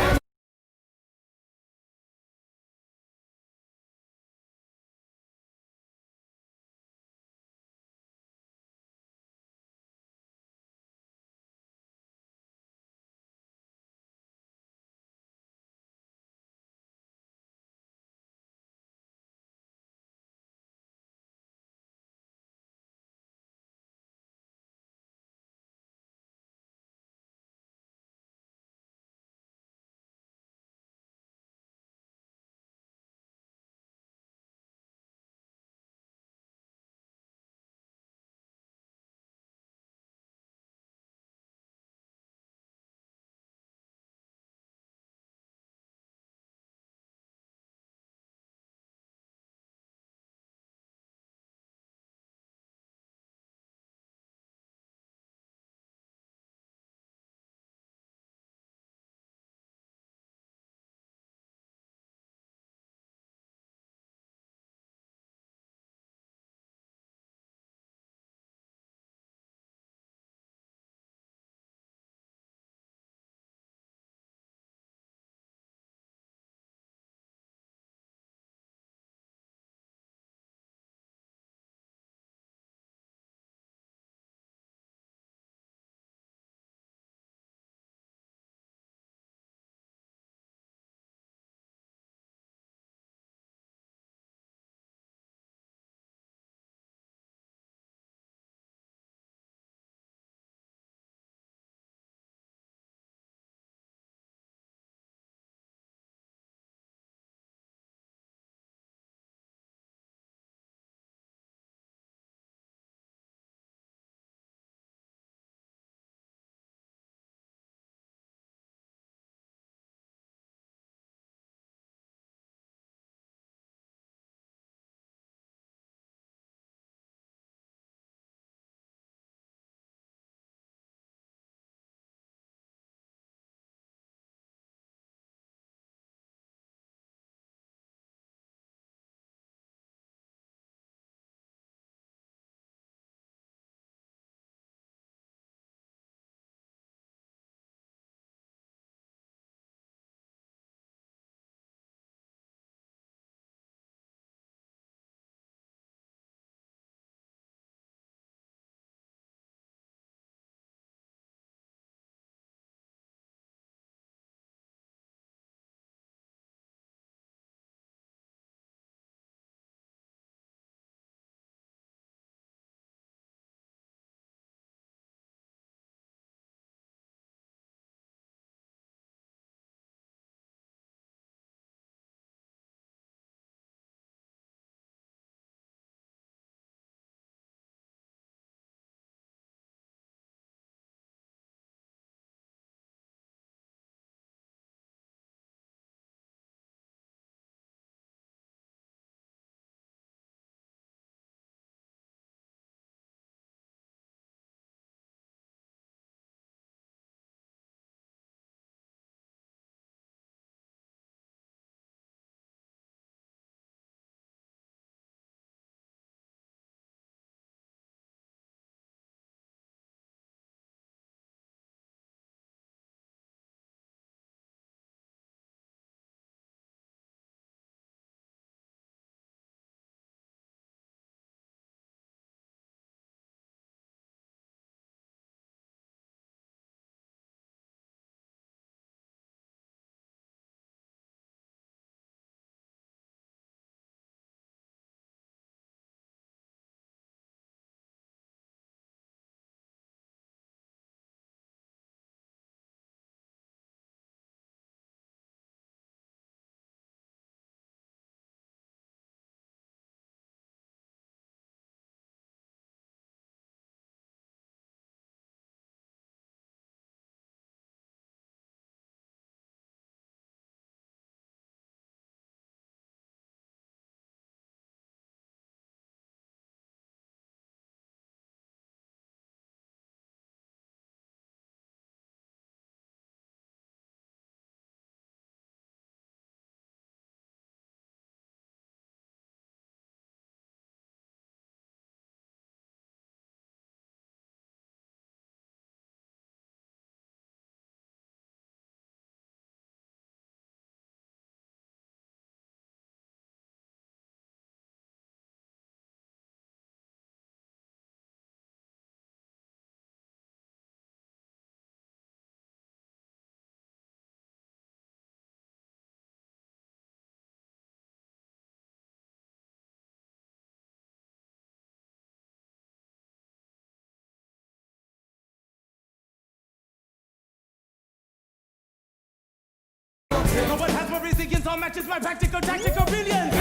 rivalry against all matches, my practical, tactical brilliance.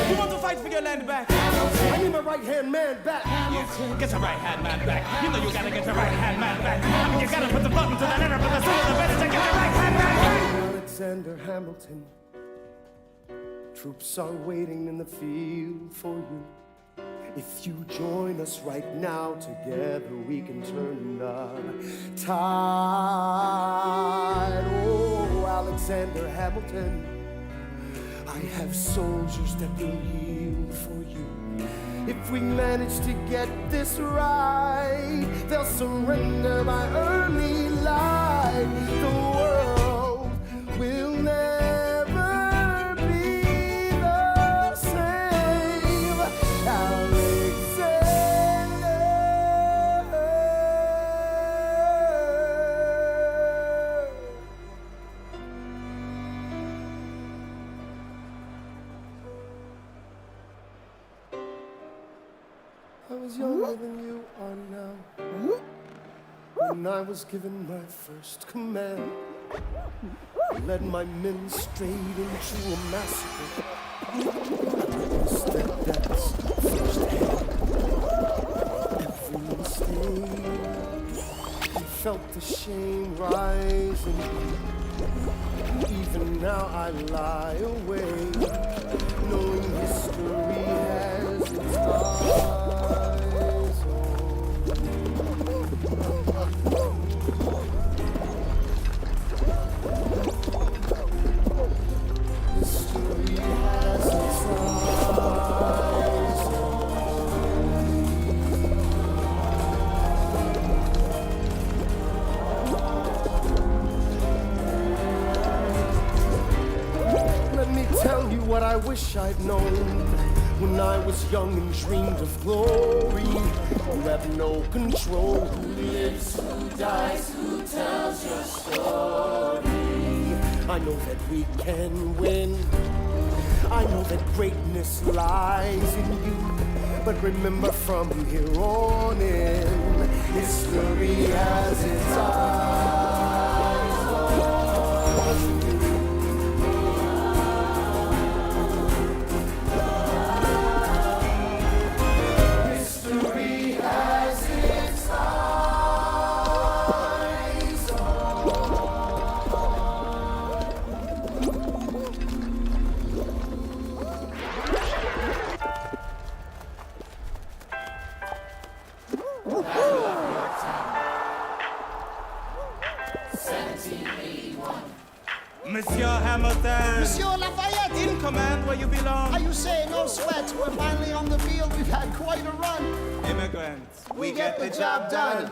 You want to fight for your land back? I need my right-hand man back. Yes, get your right-hand man back. You know you gotta get your right-hand man back. I mean, you gotta put the button to the letter, but the sooner the better to get your right-hand man back. Alexander Hamilton, troops are waiting in the field for you. If you join us right now, together we can turn the tide. Oh, Alexander Hamilton, I have soldiers that will yield for you. If we manage to get this right, they'll surrender by early light. The world will never be the same. Alexander. I was younger than you are now, when I was given my first command. I led my men straight into a massacre. I witnessed their deaths firsthand. Every mistake, I felt the shame rising. Even now I lie awake, knowing history has its eyes on. History has its eyes on. Let me tell you what I wish I'd known when I was young and dreamed of glory. You have no control. Who lives, who dies, who tells your story? I know that we can win. I know that greatness lies in you. But remember, from here on in, history has its eyes on you. History has its eyes on Monsieur Hamilton. Monsieur Lafayette. In command where you belong. Are you saying no sweat? We're finally on the field. We've had quite a run. Immigrants, We get the job done. I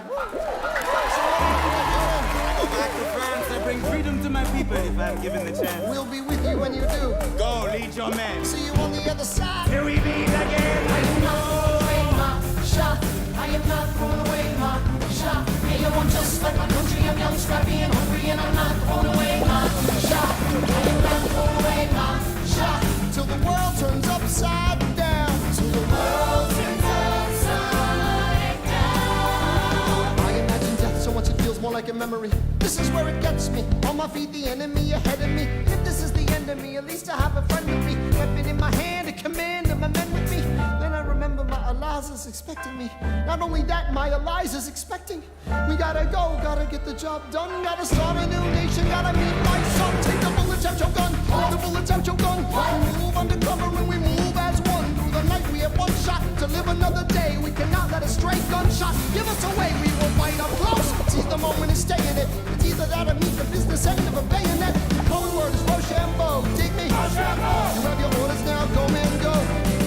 go back to France. I bring freedom to my people if I'm given the chance. We'll be with you when you do. Go, lead your men. See you on the other side. Here we meet again. I am not going away, Masha. I am not going away, Masha. Hey, I want just like my country. I'm young, scrappy, and hungry, and I'm not going away, Masha. I am not going away, Masha. Till the world turns upside down. Till the world turns upside down. I imagine death so much it feels more like a memory. This is where it gets me. On my feet, the enemy ahead of me. If this is the end of me, at least I have a friend with me. Weapon in my hand, a command, and my men with me. Then I remember my Eliza's expecting me. Not only that, my Eliza's expecting. We gotta go, gotta get the job done. Gotta start a new nation, gotta meet my son. Take the bullets out your gun, take the bullets out your gun. We move undercover and we move as one. Through the night we have one shot to live another day. We cannot let a stray gunshot give us away. We will fight up close, seize the moment and stay in it. It's either that or meet the business end of a bayonet. The code word is Rochambeau, dig me? Rochambeau! You have your orders now, go man, go.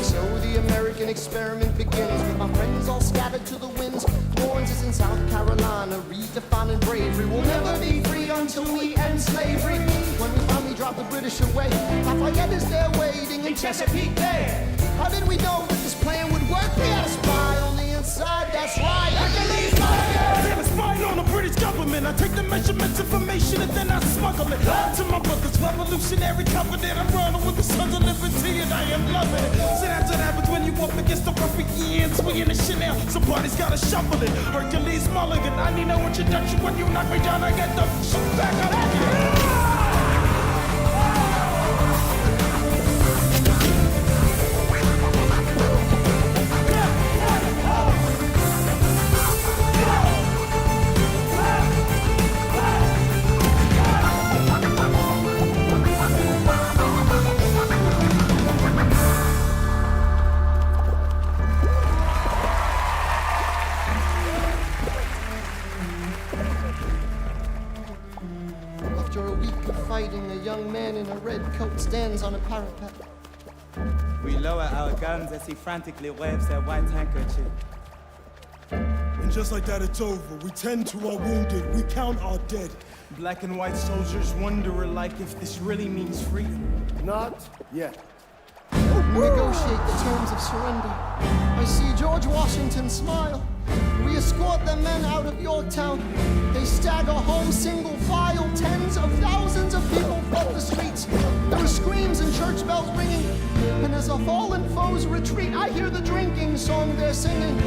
So the American experiment begins with my friends all scattered to the winds. Lawrence is in South Carolina, redefining bravery. We'll never be free until we end slavery. When we finally drop the British away, Lafayette is there waiting in Chesapeake Bay. How did we know that this plan would work? We had a spy on the inside, that's right. They were spying on the British government. I take the measurements, information, and then I smuggle it to my brother's revolutionary covenant. I'm running with the sons of liberty, and I am loving it. So that's what happens when you up against the ruffians. Swinging the Chanel, somebody's gotta shuffle it. Hercules Mulligan, I need no introduction. When you knock me down, I get the shit back up. red coat stands on a parapet. We lower our guns as he frantically waves their white handkerchief. And just like that, it's over. We tend to our wounded, we count our dead. Black and white soldiers wonder alike if this really means freedom. Not yet. Negotiate the terms of surrender. I see George Washington smile. We escort the men out of Yorktown. They stagger home single file. Tens of thousands of people flood the streets. There are screams and church bells ringing. And as our fallen foes retreat, I hear the drinking song they're singing.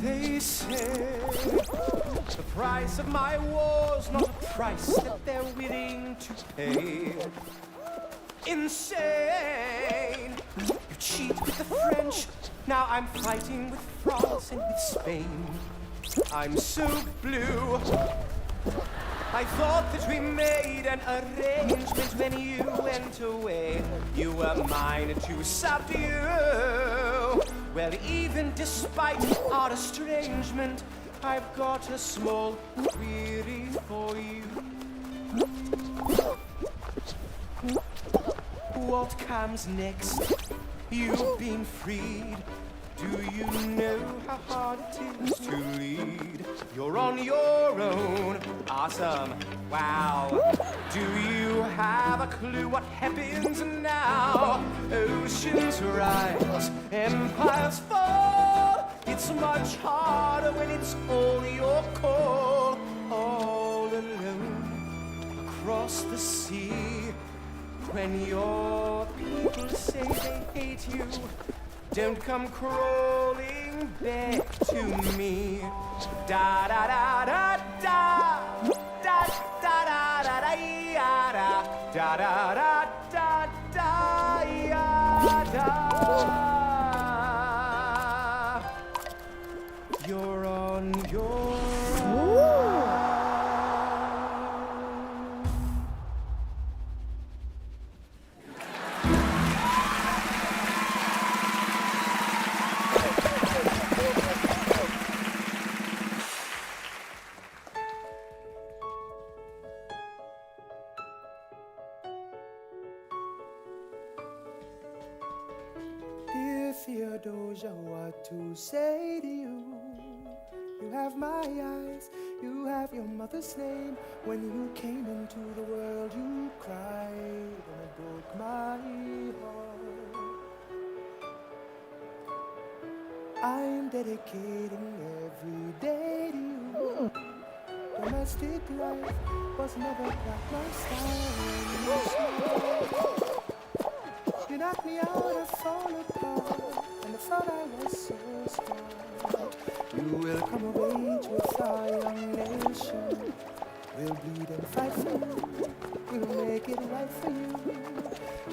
They say the price of my war's not a price that they're willing to pay. Insane! You cheat with the French, now I'm fighting with France and with Spain. I'm so blue. I thought that we made an arrangement when you went away. You were mine to subdue. Well, even despite our estrangement, I've got a small query for you. What comes next? You've been freed. Do you know how hard it is to lead? You're on your own. Awesome. Wow. Do you have a clue what happens now? Oceans rise, empires fall. It's much harder when it's all your call. All alone across the sea. When your people say they hate you, don't come crawling back to me. Da da da da da da da da da da da da da da da da. You're on your Theodosia, what to say to you? You have my eyes, you have your mother's name. When you came into the world, you cried, and it broke my heart. I'm dedicating every day to you. Domestic life was never quite my style. You knocked me out, I fall apart, and I thought I was so smart. You will come of age with our young nation. We'll bleed and fight for you. We'll make it right for you.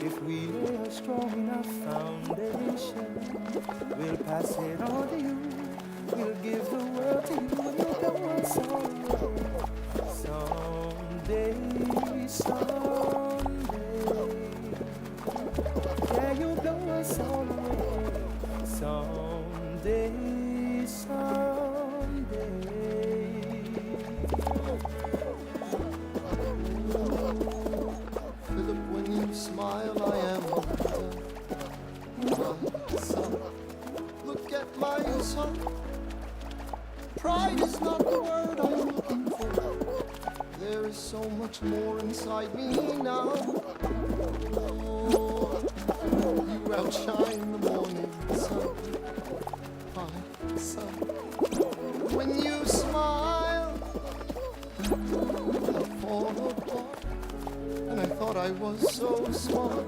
If we lay a strong enough foundation, we'll pass it on to you. We'll give the world to you, and you'll go us all away. Someday, yeah, you'll blow us all away. Someday, Philip, when you smile, I am my son. there's so much more inside me now. Lord, you outshine the morning sun, my sun. When you smile, I fall apart, and I thought I was so smart.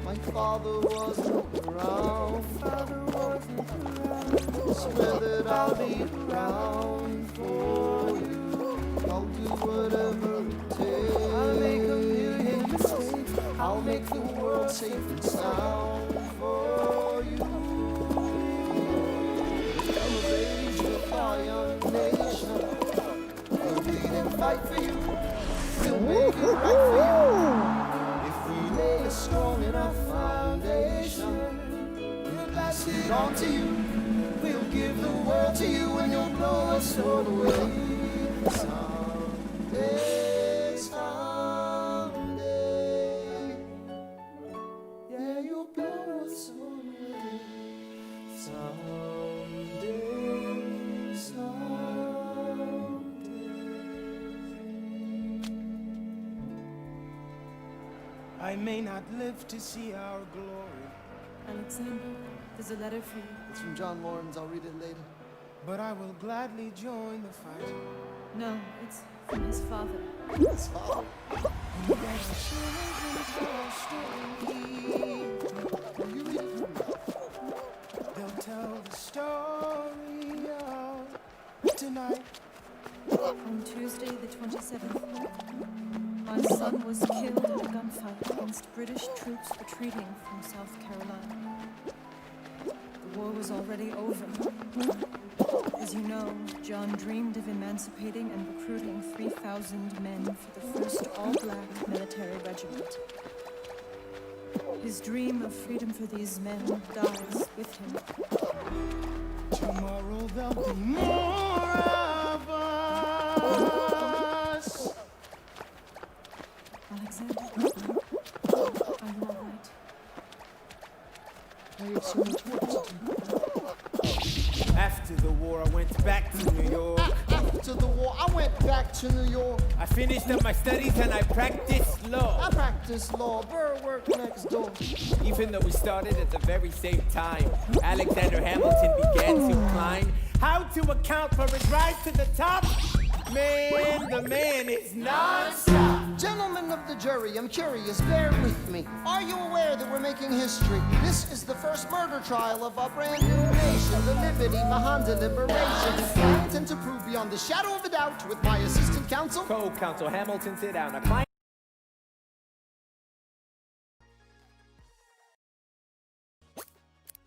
My father wasn't around. Swear that I'll be around for you. I'll do whatever it takes. I'll make a million mistakes. I'll make the world safe and sound for you. Come of age, defy our nation. We'll bleed and fight for you. We'll make it right for you. If we lay a strong enough foundation, we'll pass it on to you. We'll give the world to you and you'll blow us all away. Someday, someday, yeah, you'll blow us all away. Someday, someday. I may not live to see our glory, Alexander, there's a letter for you. It's from John Laurens. I'll read it later. but I will gladly join the fight. No, it's from his father. His father? They'll tell the story of tonight. On Tuesday, the 27th, my son was killed in a gunfight against British troops retreating from South Carolina. The war was already over. As you know, John dreamed of emancipating and recruiting 3,000 men for the first all-black military regiment. His dream of freedom for these men dies with him. Tomorrow there'll be more of us. Alexander, are you all right? I have so much work to do. After the war, I went back to New York. After the war, I went back to New York. I finished up my studies and I practiced law. I practiced law. Burr worked next door. Even though we started at the very same time, Alexander Hamilton began to climb. How to account for his rise to the top? Man, the man is non-stop. Gentlemen of the jury, I'm curious, bear with me. Are you aware that we're making history? This is the first murder trial of our brand new nation, the liberty behind deliberation. I intend to prove beyond the shadow of a doubt with my assistant counsel, Co-counsel Hamilton, sit down. A client